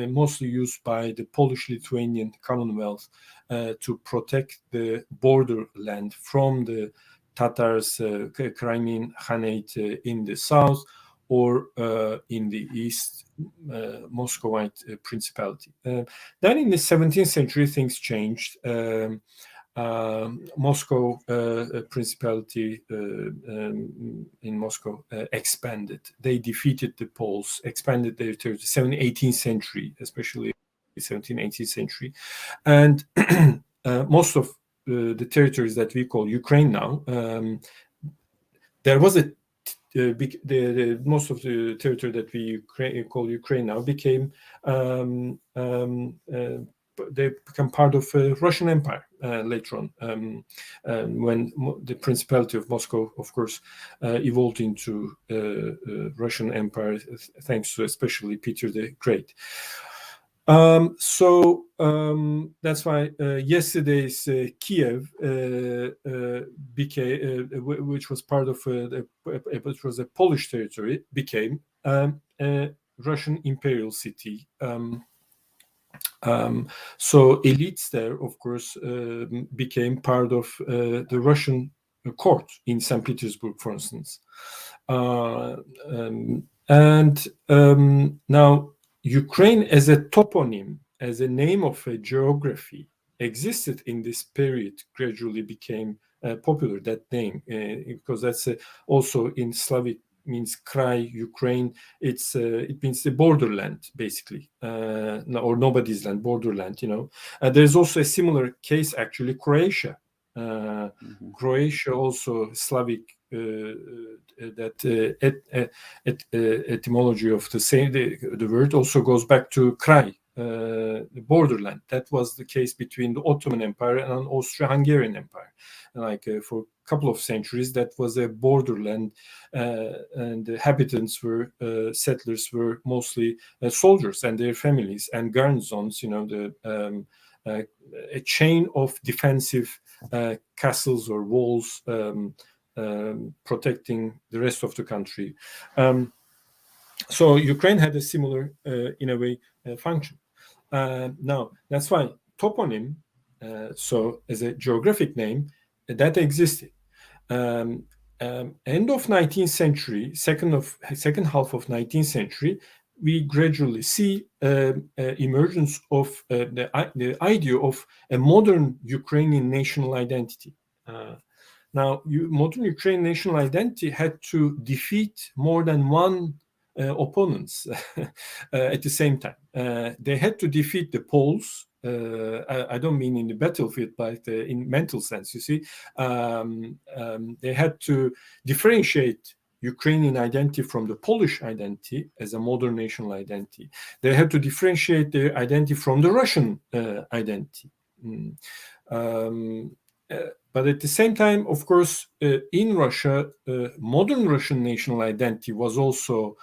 mostly used by the Polish-Lithuanian Commonwealth to protect the borderland from the Tatars, Crimean Khanate in the south, or in the east, Muscovite Principality. Then in the 17th century, things changed. Moscow Principality in Moscow expanded. They defeated the Poles, expanded their territory. 18th century, especially the 17th, 18th century, and most of the territories that we call Ukraine now, there was a most of the territory that we call Ukraine now became they become part of Russian Empire later on, when the Principality of Moscow, of course, evolved into Russian Empire, thanks to especially Peter the Great. That's why yesterday's Kiev became, which was part of, which was a Polish territory, became a Russian imperial city. So elites there, of course, became part of the Russian court in St. Petersburg, for instance. Now Ukraine as a toponym, as a name of a geography, existed in this period, gradually became popular, that name, because that's also in Slavic means Krai, Ukraine. It means the borderland, basically, or nobody's land, borderland, you know. There's also a similar case, actually, Croatia. Croatia, also Slavic, that etymology of the same, the word also goes back to Krai, the borderland. That was the case between the Ottoman Empire and Austro-Hungarian Empire. Like for a couple of centuries, that was a borderland, and the inhabitants were, settlers were mostly soldiers and their families, and garrisons, you know, a chain of defensive castles or walls protecting the rest of the country. So Ukraine had a similar, in a way, function. Now, that's why toponym, so as a geographic name, that existed. End of 19th century, second half of 19th century, we gradually see emergence of the idea of a modern Ukrainian national identity. Now, modern Ukrainian national identity had to defeat more than one opponents at the same time. They had to defeat the Poles. I don't mean in the battlefield, but in mental sense, you see. They had to differentiate Ukrainian identity from the Polish identity as a modern national identity. They had to differentiate their identity from the Russian identity. But at the same time, of course, in Russia, modern Russian national identity was also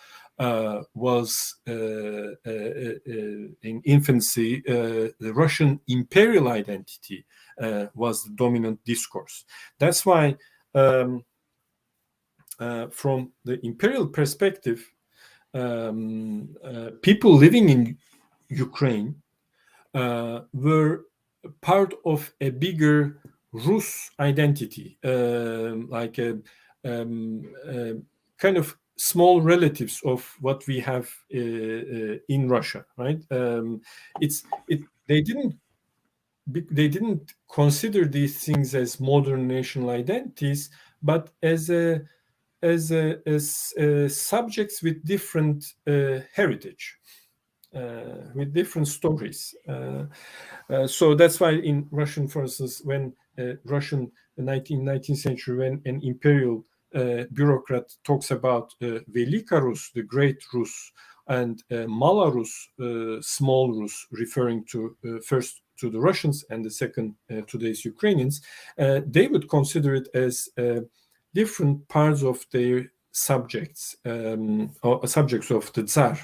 in infancy. The Russian imperial identity was the dominant discourse. That's why, from the imperial perspective, people living in Ukraine were part of a bigger Rus identity, like a kind of small relatives of what we have in Russia, right? They didn't consider these things as modern national identities, but as subjects with different heritage. With different stories. So that's why in Russian, for instance, when Russian 19th century, when an imperial bureaucrat talks about Velika Rus, the Great Rus, and Mala Rus, small Rus, referring to first to the Russians and the second today's Ukrainians, they would consider it as different parts of their subjects, or subjects of the Tsar.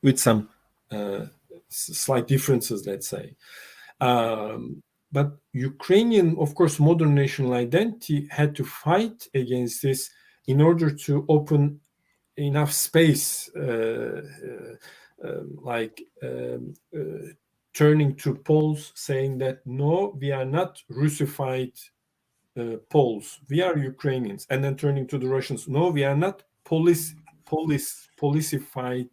With some slight differences, let's say. But Ukrainian, of course, modern national identity had to fight against this in order to open enough space, turning to Poles, saying that, no, we are not Russified Poles, we are Ukrainians. And then turning to the Russians, no, we are not Policified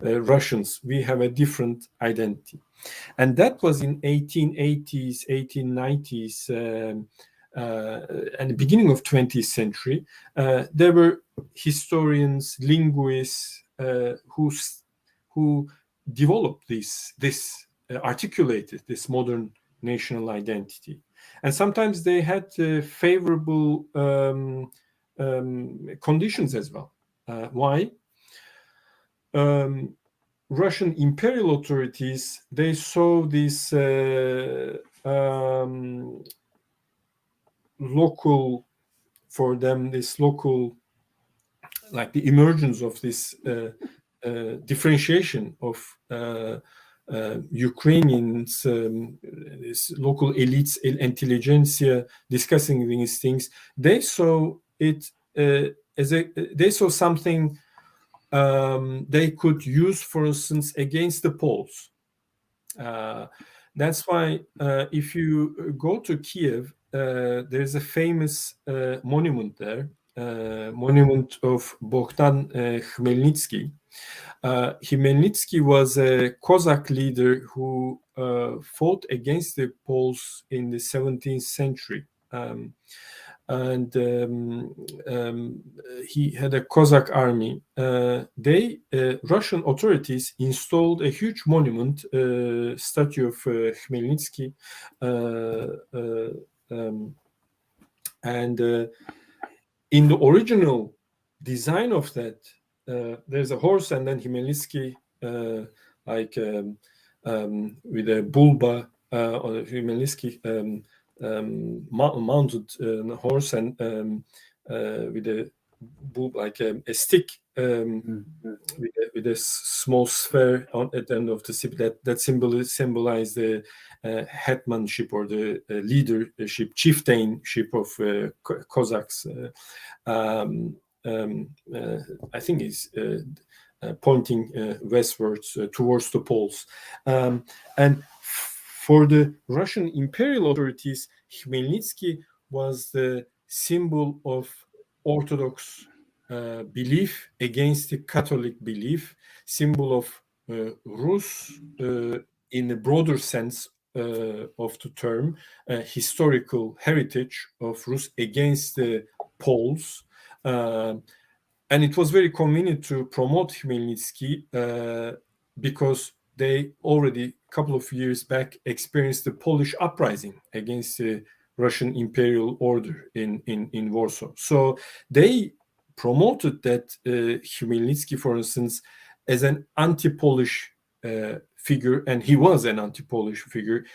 Russians, we have a different identity. And that was in 1880s, 1890s, and the beginning of 20th century. There were historians, linguists who developed this articulated this modern national identity. And sometimes they had favorable conditions as well. Why? Russian imperial authorities, they saw this local, for them, this local, like the emergence of this differentiation of Ukrainians, this local elites, intelligentsia discussing these things. They saw it they saw something they could use, for instance, against the Poles. That's why if you go to Kiev, there's a famous monument there, monument of Bogdan Khmelnytsky. Khmelnytsky was a Cossack leader who fought against the Poles in the 17th century. He had a Cossack army. Russian authorities installed a huge monument, statue of Khmelnytsky, and in the original design of that, there's a horse and then Khmelnytsky, with a bulba, or Khmelnytsky mounted horse and with a bulb, like a stick, with a small sphere at the end of the ship that symbolize the hetmanship, or the leadership, chieftainship of Cossacks. I think is pointing westwards towards the Poles. And for the Russian imperial authorities, Khmelnytsky was the symbol of Orthodox belief against the Catholic belief, symbol of Rus in a broader sense of the term, historical heritage of Rus against the Poles. And it was very convenient to promote Khmelnytsky because they already, a couple of years back, experienced the Polish uprising against the Russian imperial order in Warsaw. So they promoted that Khmelnytsky, for instance, as an anti-Polish figure, and he was an anti-Polish figure.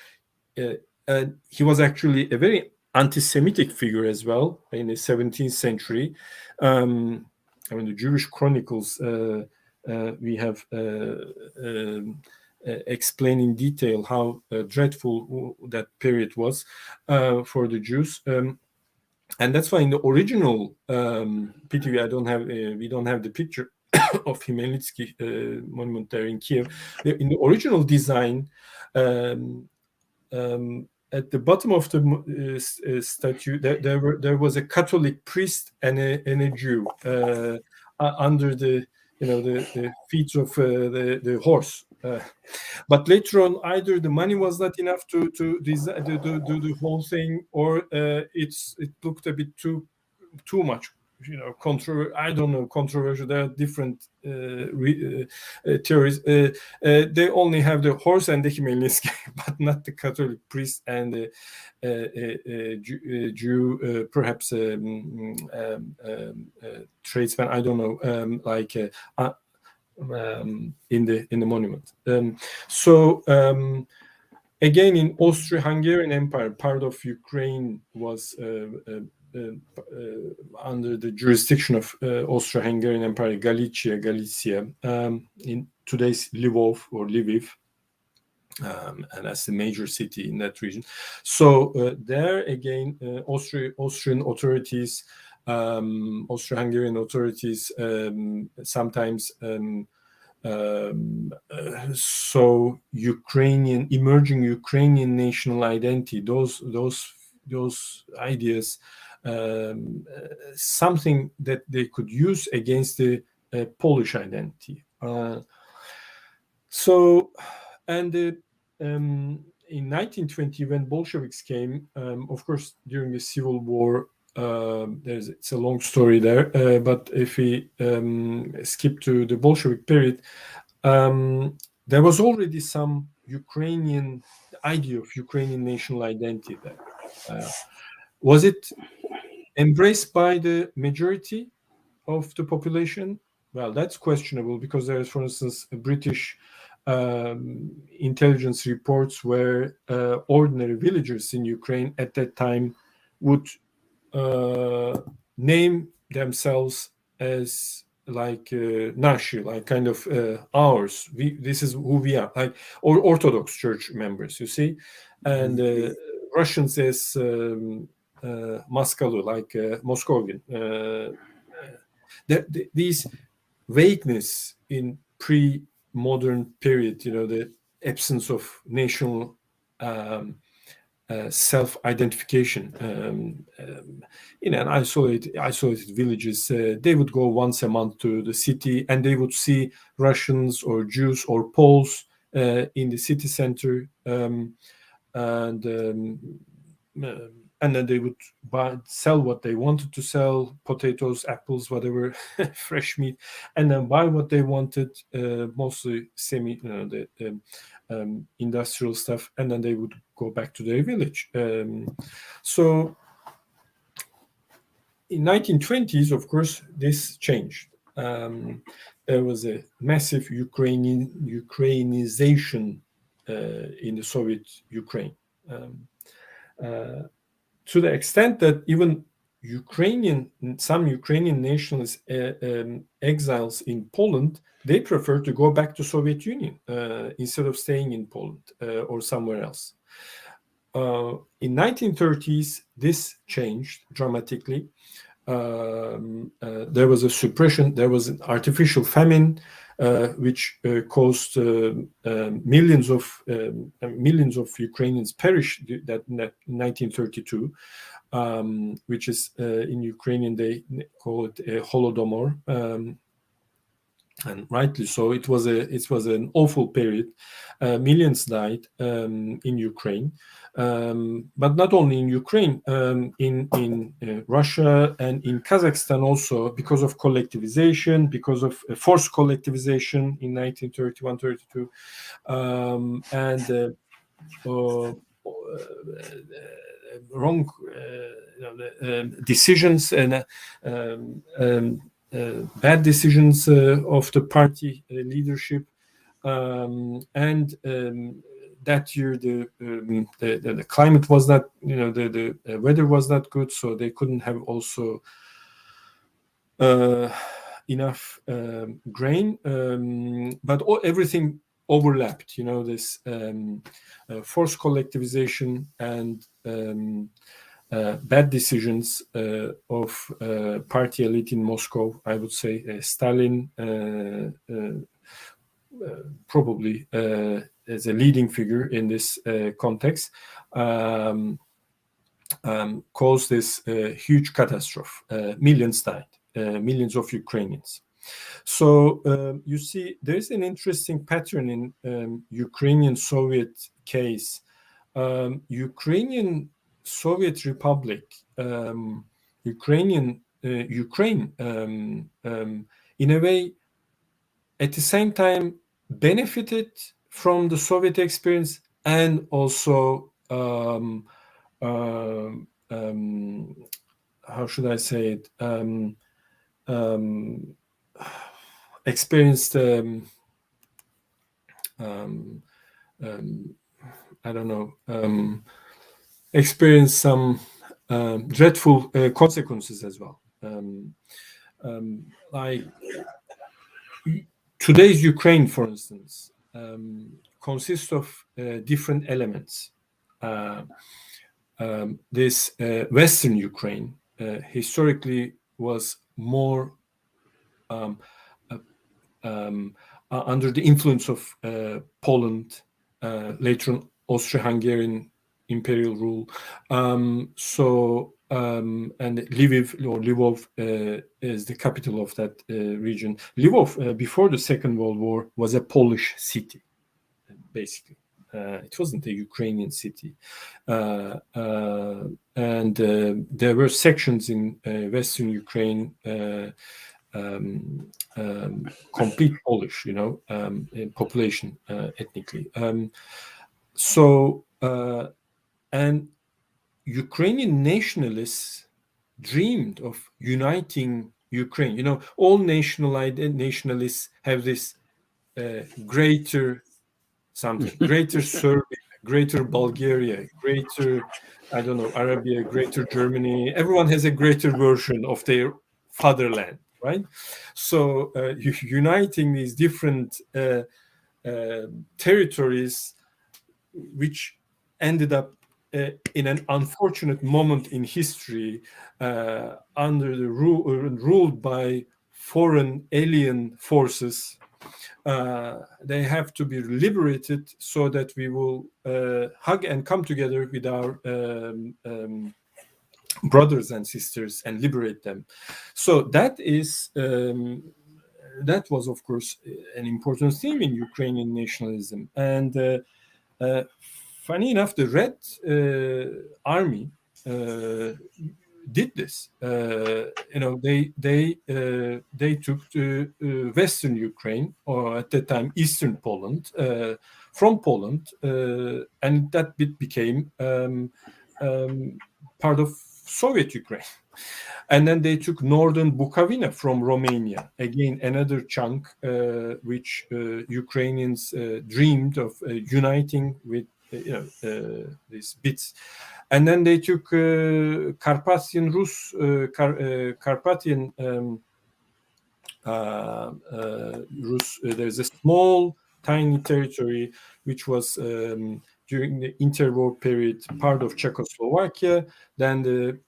And he was actually a very anti-Semitic figure as well in the 17th century. The Jewish chronicles we have explain in detail how dreadful that period was for the Jews. And that's why in the original PTV, we don't have the picture of Khmelnytsky monument there in Kiev. In the original design, at the bottom of the statue, there was a Catholic priest and a Jew under the feet of the horse. But later on, either the money was not enough to do the whole thing, or it looked a bit too much controversial. There are different theories. They only have the horse and the Khmelnytsky, but not the Catholic priest and the Jew, perhaps tradesman. I don't know, in the monument. Again, in Austro-Hungarian Empire, part of Ukraine was under the jurisdiction of Austro-Hungarian Empire, Galicia, in today's Lvov or Lviv, and that's the major city in that region. So there again, Austrian authorities, Austro-Hungarian authorities sometimes so emerging Ukrainian national identity, those ideas, something that they could use against the Polish identity. In 1920, when Bolsheviks came, of course, during the Civil War, it's a long story there, but if we skip to the Bolshevik period, there was already some Ukrainian idea of Ukrainian national identity there. Was it embraced by the majority of the population? Well, that's questionable, because there is, for instance, a British intelligence reports where ordinary villagers in Ukraine at that time would name themselves as like nashi, like kind of ours. This is who we are, like, or Orthodox Church members, you see, and Russians as Moskalu, like Moscovian. These vagueness in pre-modern period, the absence of national self-identification in an isolated villages. They would go once a month to the city, and they would see Russians or Jews or Poles in the city center, and then they would sell what they wanted to sell, potatoes, apples, whatever, fresh meat, and then buy what they wanted, mostly industrial stuff, and then they would go back to their village. So in 1920s, of course, this changed. There was a massive Ukrainization in the Soviet Ukraine. To the extent that even some Ukrainian nationalist exiles in Poland, they prefer to go back to Soviet Union instead of staying in Poland or somewhere else. In 1930s, this changed dramatically. There was a suppression. There was an artificial famine, which caused millions of Ukrainians perished. That in 1932, which is in Ukrainian they call it a Holodomor, and rightly so. It was an awful period. Millions died in Ukraine, but not only in Ukraine, in Russia and in Kazakhstan also, because of collectivization, because of forced collectivization in 1931-32, and wrong decisions and bad decisions of the party leadership, and that year the climate was not, the weather was not good, so they couldn't have also enough grain, but everything overlapped, this forced collectivization and bad decisions of party elite in Moscow. I would say Stalin probably as a leading figure in this context, caused this huge catastrophe. Millions died, millions of Ukrainians. So you see, there's an interesting pattern in Ukrainian Soviet case. Ukrainian Soviet Republic, Ukrainian Ukraine, in a way, at the same time, benefited from the Soviet experience and also, how should I say it, experienced, I don't know, experienced some dreadful consequences as well. Like today's Ukraine, for instance, consists of different elements. This Western Ukraine historically was more under the influence of Poland, later on Austro-Hungarian Imperial rule. And Lvov is the capital of that region. Lvov, before the Second World War, was a Polish city, basically. It wasn't a Ukrainian city. And there were sections in Western Ukraine, complete Polish, in population, ethnically. And Ukrainian nationalists dreamed of uniting Ukraine. All nationalists have this greater something, greater Serbia, greater Bulgaria, greater, I don't know, Arabia, greater Germany. Everyone has a greater version of their fatherland, right? So uniting these different territories, which ended up in an unfortunate moment in history, under the ruled by foreign alien forces. They have to be liberated so that we will hug and come together with our brothers and sisters and liberate them. So that was, of course, an important theme in Ukrainian nationalism. And funny enough, the Red Army did this. They took the Western Ukraine, or at that time Eastern Poland, from Poland, and that bit became part of Soviet Ukraine. And then they took northern Bukovina from Romania, again another chunk which Ukrainians dreamed of uniting with these bits. And then they took Carpathian Rus, Carpathian Rus. There's a small, tiny territory which was during the interwar period part of Czechoslovakia. Then the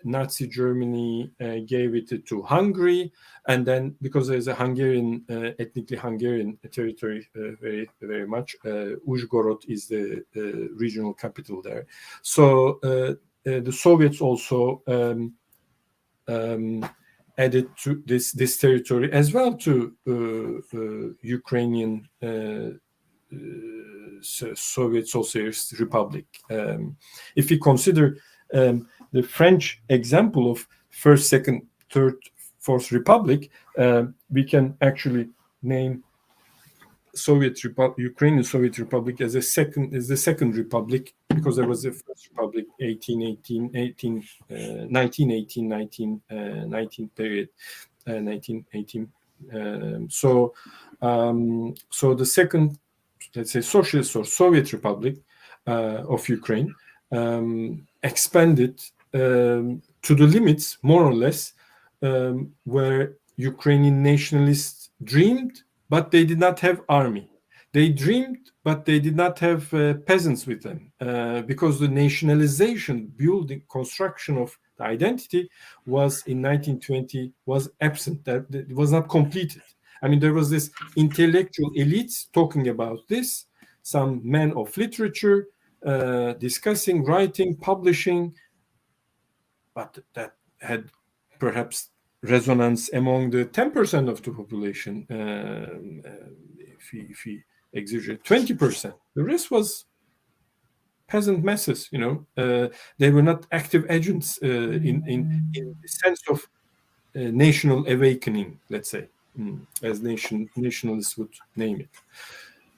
Nazi Germany gave it to Hungary, and then because there's a Hungarian, ethnically Hungarian territory, very very much, Uzhgorod is the regional capital there. So the Soviets also added to this territory as well to Ukrainian Soviet Socialist Republic. If we consider the French example of First, Second, Third, Fourth Republic, we can actually name Ukrainian Soviet Republic as the second republic, because there was a first republic 1918 period, 1918. So the second, let's say, Socialist or Soviet Republic of Ukraine expanded to the limits, more or less, where Ukrainian nationalists dreamed, but they did not have army. They dreamed, but they did not have peasants with them, because the nationalization, building, construction of the identity was in 1920 was absent. That it was not completed. I mean, there was this intellectual elites talking about this, some men of literature discussing, writing, publishing, but that had perhaps resonance among the 10% of the population. If we exaggerate, 20%. The rest was peasant masses. They were not active agents in the sense of national awakening, let's say, as nationalists would name it.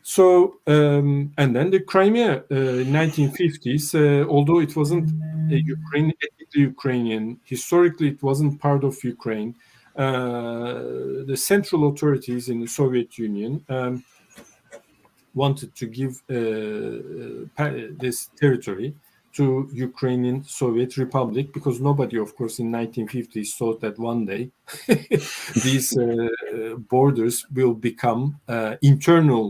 So, and then the Crimea in 1950s, although it wasn't ethnically Ukrainian, historically it wasn't part of Ukraine. The central authorities in the Soviet Union wanted to give this territory to Ukrainian Soviet Republic, because nobody, of course, in 1950s thought that one day these borders will become internal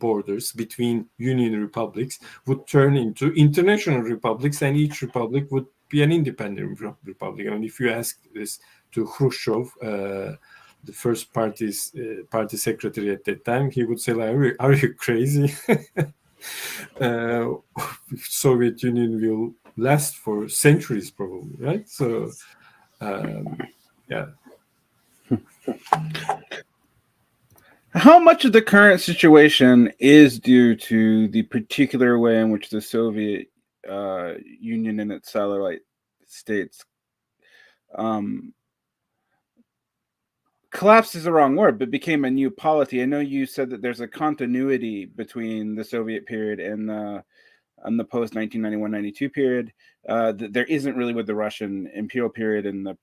borders between Union republics, would turn into international republics, and each republic would be an independent republic. And if you ask this to Khrushchev, the first party secretary at that time, he would say, are you crazy? Soviet Union will last for centuries, probably, right? So, yeah. How much of the current situation is due to the particular way in which the Soviet Union and its satellite states collapsed is the wrong word, but became a new polity? I know you said that there's a continuity between the Soviet period and the post 1991-92 period. That there isn't really with the Russian Imperial period and the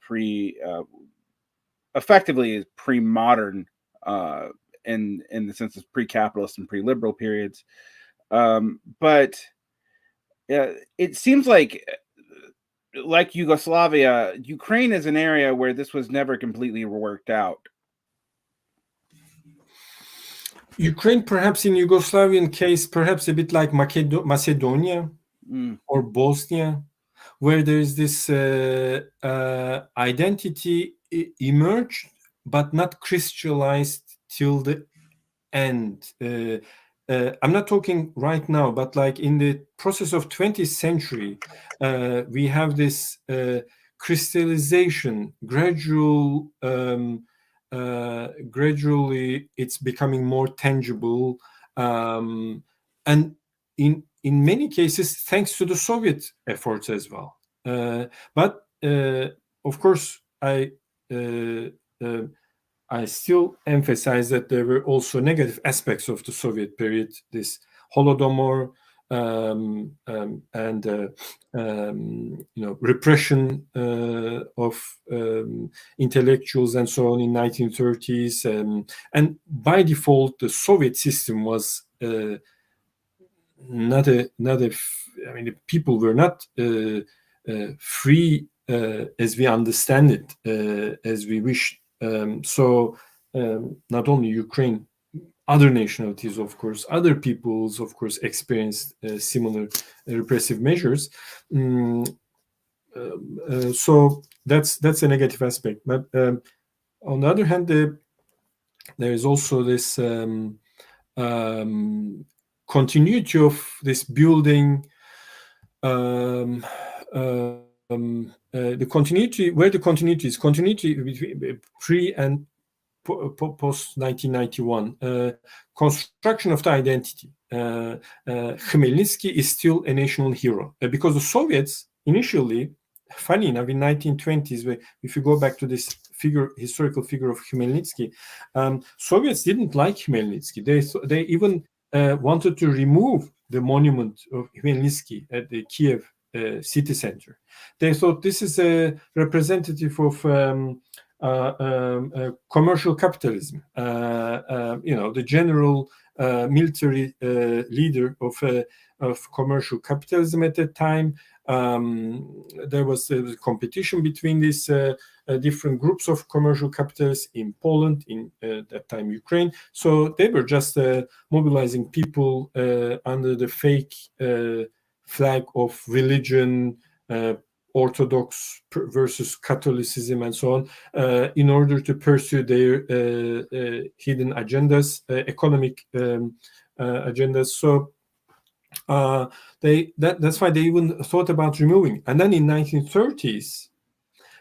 effectively pre-modern in the sense of pre-capitalist and pre-liberal periods. But it seems like Yugoslavia, Ukraine is an area where this was never completely worked out. Ukraine, perhaps in Yugoslavian case, perhaps a bit like Macedonia or Bosnia, where there's this identity emerged, but not crystallized till the end. I'm not talking right now, but like in the process of 20th century, we have this crystallization, gradually it's becoming more tangible, and in many cases thanks to the Soviet efforts as well. But of course, I still emphasize that there were also negative aspects of the Soviet period, this Holodomor and repression of intellectuals and so on in 1930s, and by default the Soviet system was not a I mean, the people were not free as we understand it, as we wish. So not only Ukraine, other nationalities, of course, other peoples, of course, experienced similar repressive measures. So that's a negative aspect. But on the other hand, there is also this continuity of this building. The continuity, where the continuity is, continuity between pre and post 1991, construction of the identity. Khmelnytsky is still a national hero because the Soviets initially, funny enough, in 1920s, if you go back to this historical figure of Khmelnytsky, Soviets didn't like Khmelnytsky. They even wanted to remove the monument of Khmelnytsky at the Kiev city center. They thought this is a representative of commercial capitalism. The general military leader of commercial capitalism at that time. There was a competition between these different groups of commercial capitalists in Poland, in that time Ukraine. So they were just mobilizing people under the fake flag of religion, Orthodox versus Catholicism, and so on, in order to pursue their hidden agendas, economic agendas. So that's why they even thought about removing. And then in 1930s,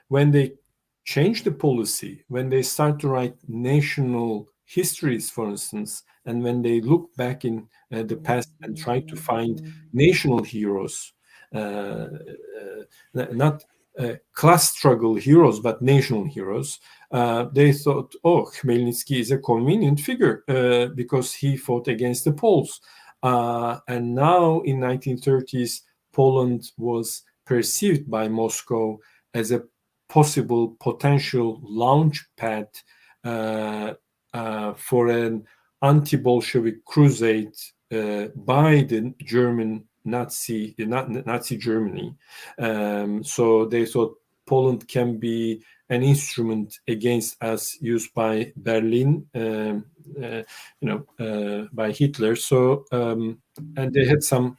when they changed the policy, when they start to write national histories, for instance, and when they look back in the past and try to find national heroes, not class struggle heroes, but national heroes, they thought, oh, Khmelnytsky is a convenient figure because he fought against the Poles. And now in 1930s, Poland was perceived by Moscow as a possible potential launch pad for an anti-Bolshevik crusade by the German Nazi Germany. So they thought Poland can be an instrument against us used by Berlin, by Hitler. So and they had some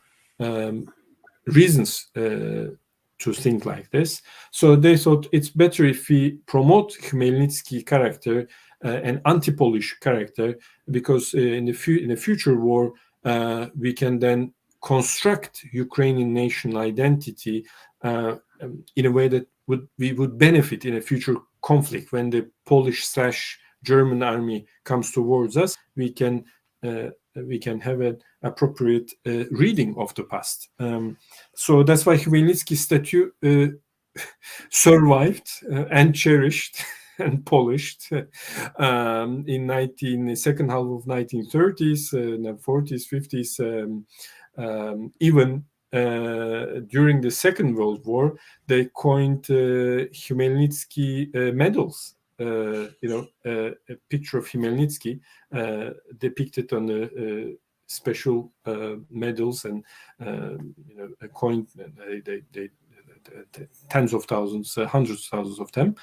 reasons to think like this. So they thought it's better if we promote Khmelnytsky character, an anti-Polish character, because in the future war we can then construct Ukrainian national identity in a way that we would benefit in a future conflict. When the Polish/German army comes towards us, we can have an appropriate reading of the past. So that's why Khmelnytsky's statue survived and cherished and polished in second half of 1930s, 40s, 50s, even during the Second World War, they coined Khmelnytsky medals. A picture of Khmelnytsky depicted on the special medals, and a coin. They tens of thousands, hundreds of thousands of them,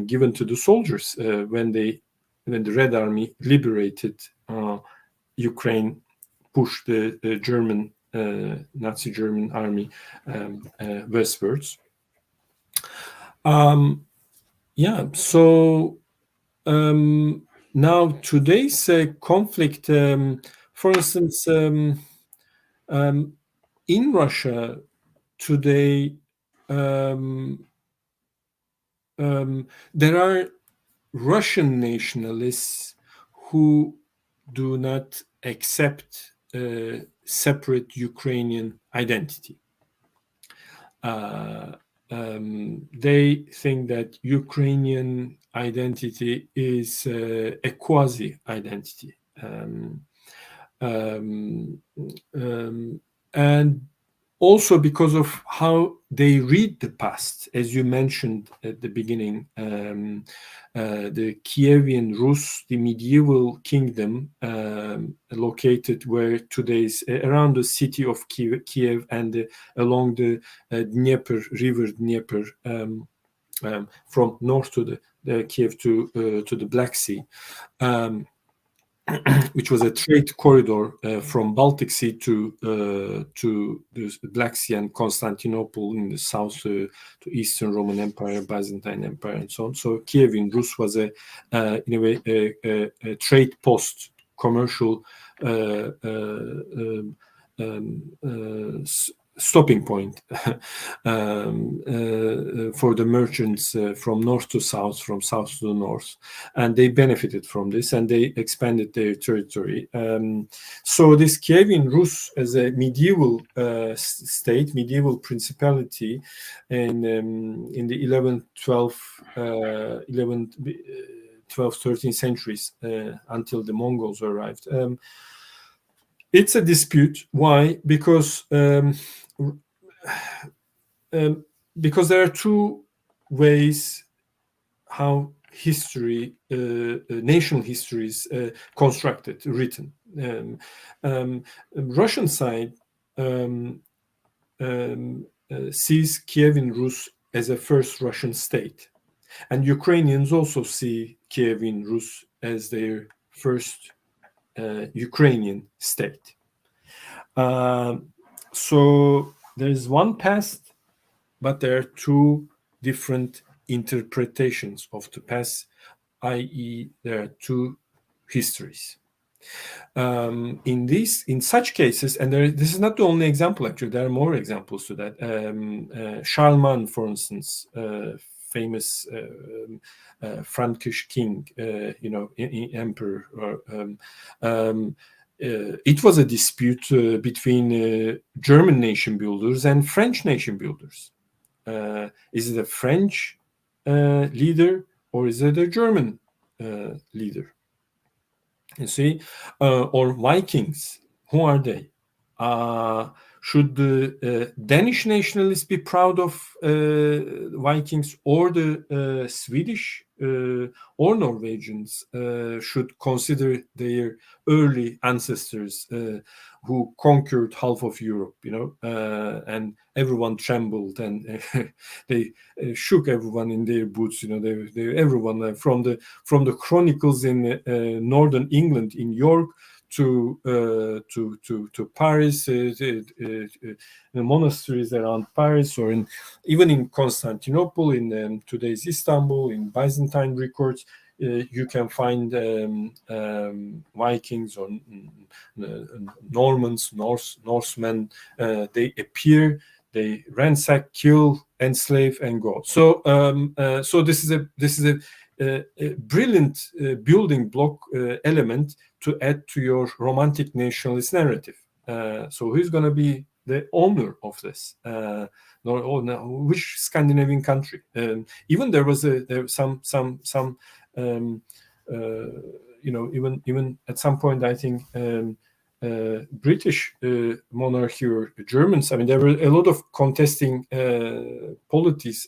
given to the soldiers when the Red Army liberated Ukraine, pushed the German Nazi German army westwards. So now today's conflict, for instance, in Russia today, there are Russian nationalists who do not accept separate Ukrainian identity. They think that Ukrainian identity is a quasi-identity. And also because of how they read the past, as you mentioned at the beginning, the Kievan Rus, the medieval kingdom located where today's around the city of Kiev and along the Dnieper river, Dnieper, from north to the Kiev to the Black Sea. Which was a trade corridor from Baltic Sea to the Black Sea and Constantinople in the south to Eastern Roman Empire, Byzantine Empire, and so on. So Kievan Rus was in a way a trade post, commercial stopping point for the merchants from north to south, from south to the north, and they benefited from this and they expanded their territory. So this Kievan Rus as a medieval state, medieval principality in the 11th, 12th, 13th centuries until the Mongols arrived. It's a dispute. Why? Because there are two ways how history, national history is constructed, written. Russian side sees Kievan Rus as a first Russian state, and Ukrainians also see Kievan Rus as their first Ukrainian state. So there is one past, but there are two different interpretations of the past, i.e., there are two histories. In such cases, and this is not the only example. Actually, there are more examples to that. Charlemagne, for instance, famous Frankish king, emperor. It was a dispute between German nation builders and French nation builders. Is it a French leader or is it a German leader? You see, or Vikings, who are they? Should the Danish nationalists be proud of Vikings, or the Swedish or Norwegians should consider their early ancestors who conquered half of Europe, and everyone trembled and they shook everyone in their boots, everyone from the chronicles in northern England, in York, to Paris, the monasteries around Paris, or even in Constantinople, in today's Istanbul, in Byzantine records, you can find Vikings or Normans, Norsemen. They appear, they ransack, kill, enslave, and go. So, so this is a brilliant building block element to add to your romantic nationalist narrative. So who's going to be the owner of this? Which Scandinavian country? Even there was some even at some point, I think British monarchy or Germans. I mean, there were a lot of contesting polities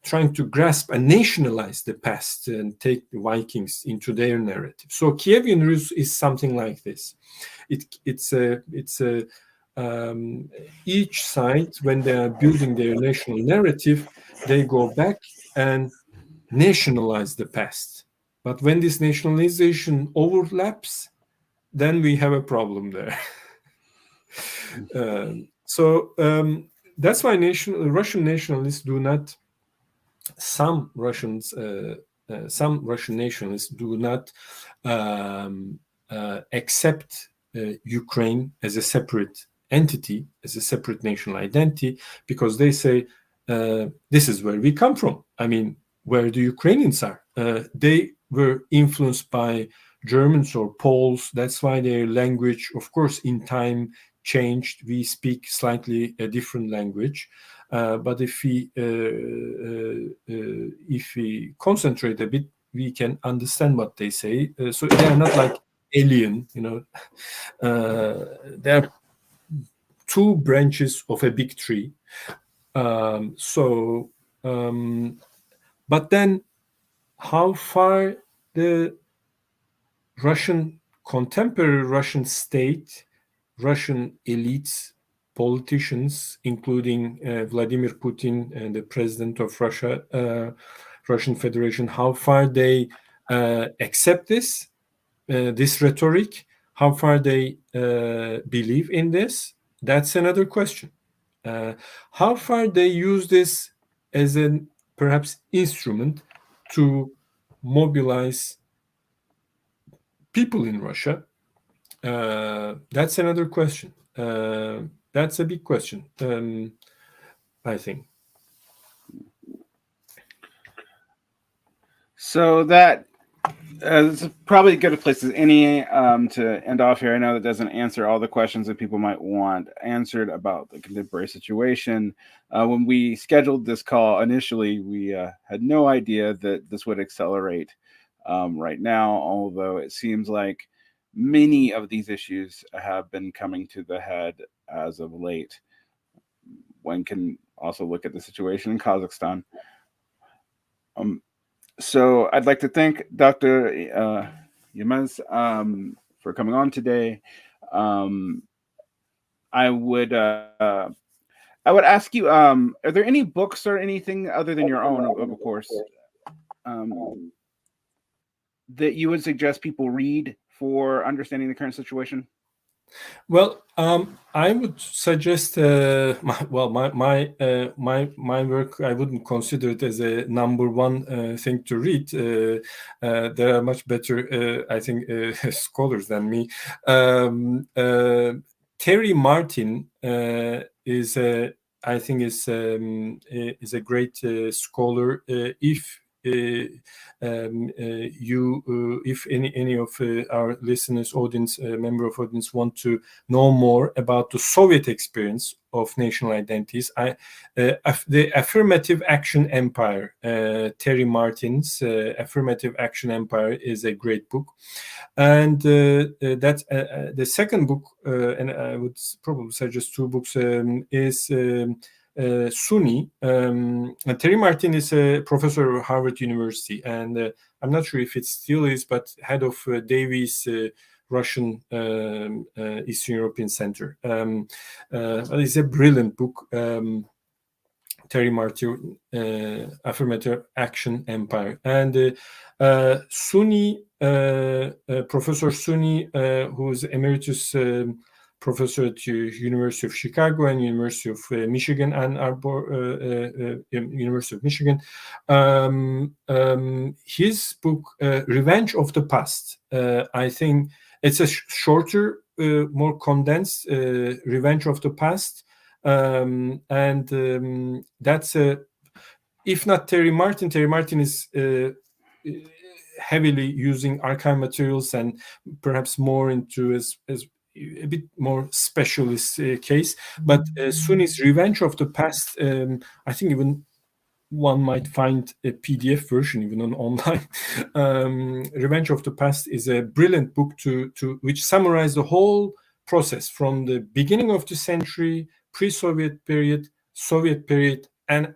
trying to grasp and nationalize the past and take the Vikings into their narrative. So Kievan Rus is something like this. It's each side, when they are building their national narrative, they go back and nationalize the past. But when this nationalization overlaps, then we have a problem there. That's why Russian nationalists do not. Some Russian nationalists do not accept Ukraine as a separate entity, as a separate national identity, because they say this is where we come from. I mean, where the Ukrainians are. They were influenced by Germans or Poles. That's why their language, of course, in time changed. We speak slightly a different language. But if we concentrate a bit, we can understand what they say. So they are not like alien, they are two branches of a big tree. But then, how far the contemporary Russian state, Russian elites, politicians, including Vladimir Putin and the president of Russia, Russian Federation, how far they accept this rhetoric, how far they believe in this, that's another question. How far they use this as an perhaps instrument to mobilize people in Russia, that's another question. That's a big question, I think. So that is probably as good a place as any to end off here. I know that doesn't answer all the questions that people might want answered about the contemporary situation. When we scheduled this call initially, we had no idea that this would accelerate right now, although it seems like many of these issues have been coming to the head as of late. One can also look at the situation in Kazakhstan. So I'd like to thank Dr. Yilmaz for coming on today. I would ask you, are there any books or anything other than your own, of course, that you would suggest people read for understanding the current situation? Well, I would suggest, my work, I wouldn't consider it as a number one thing to read. There are much better, I think, scholars than me. Terry Martin is I think is a great scholar. If if any of our listeners, audience, member of audience, want to know more about the Soviet experience of national identities, the Affirmative Action Empire, Terry Martin's Affirmative Action Empire is a great book, and that's the second book, and I would probably suggest two books, is Sunni. Terry Martin is a professor at Harvard University, and I'm not sure if it still is, but head of Davies Russian Eastern European Center. It's a brilliant book, Terry Martin, Affirmative Action Empire. And Sunni, Professor Sunni, who is emeritus professor at University of Chicago and University of Michigan, Ann Arbor, University of Michigan. His book, Revenge of the Past, I think it's a shorter, more condensed Revenge of the Past. That's if not Terry Martin is heavily using archive materials and perhaps more into as a bit more specialist case, but Sunni's Revenge of the Past, I think even one might find a PDF version even on online. Revenge of the Past is a brilliant book to which summarizes the whole process from the beginning of the century, pre-Soviet period, Soviet period, and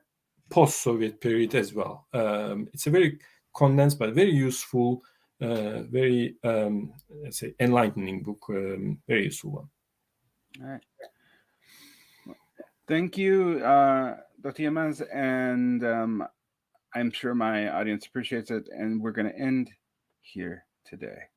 post-Soviet period as well. It's a very condensed but very useful, very let's say enlightening book, very useful one. All right. Thank you, Dr. Yilmaz, and I'm sure my audience appreciates it, and we're going to end here today.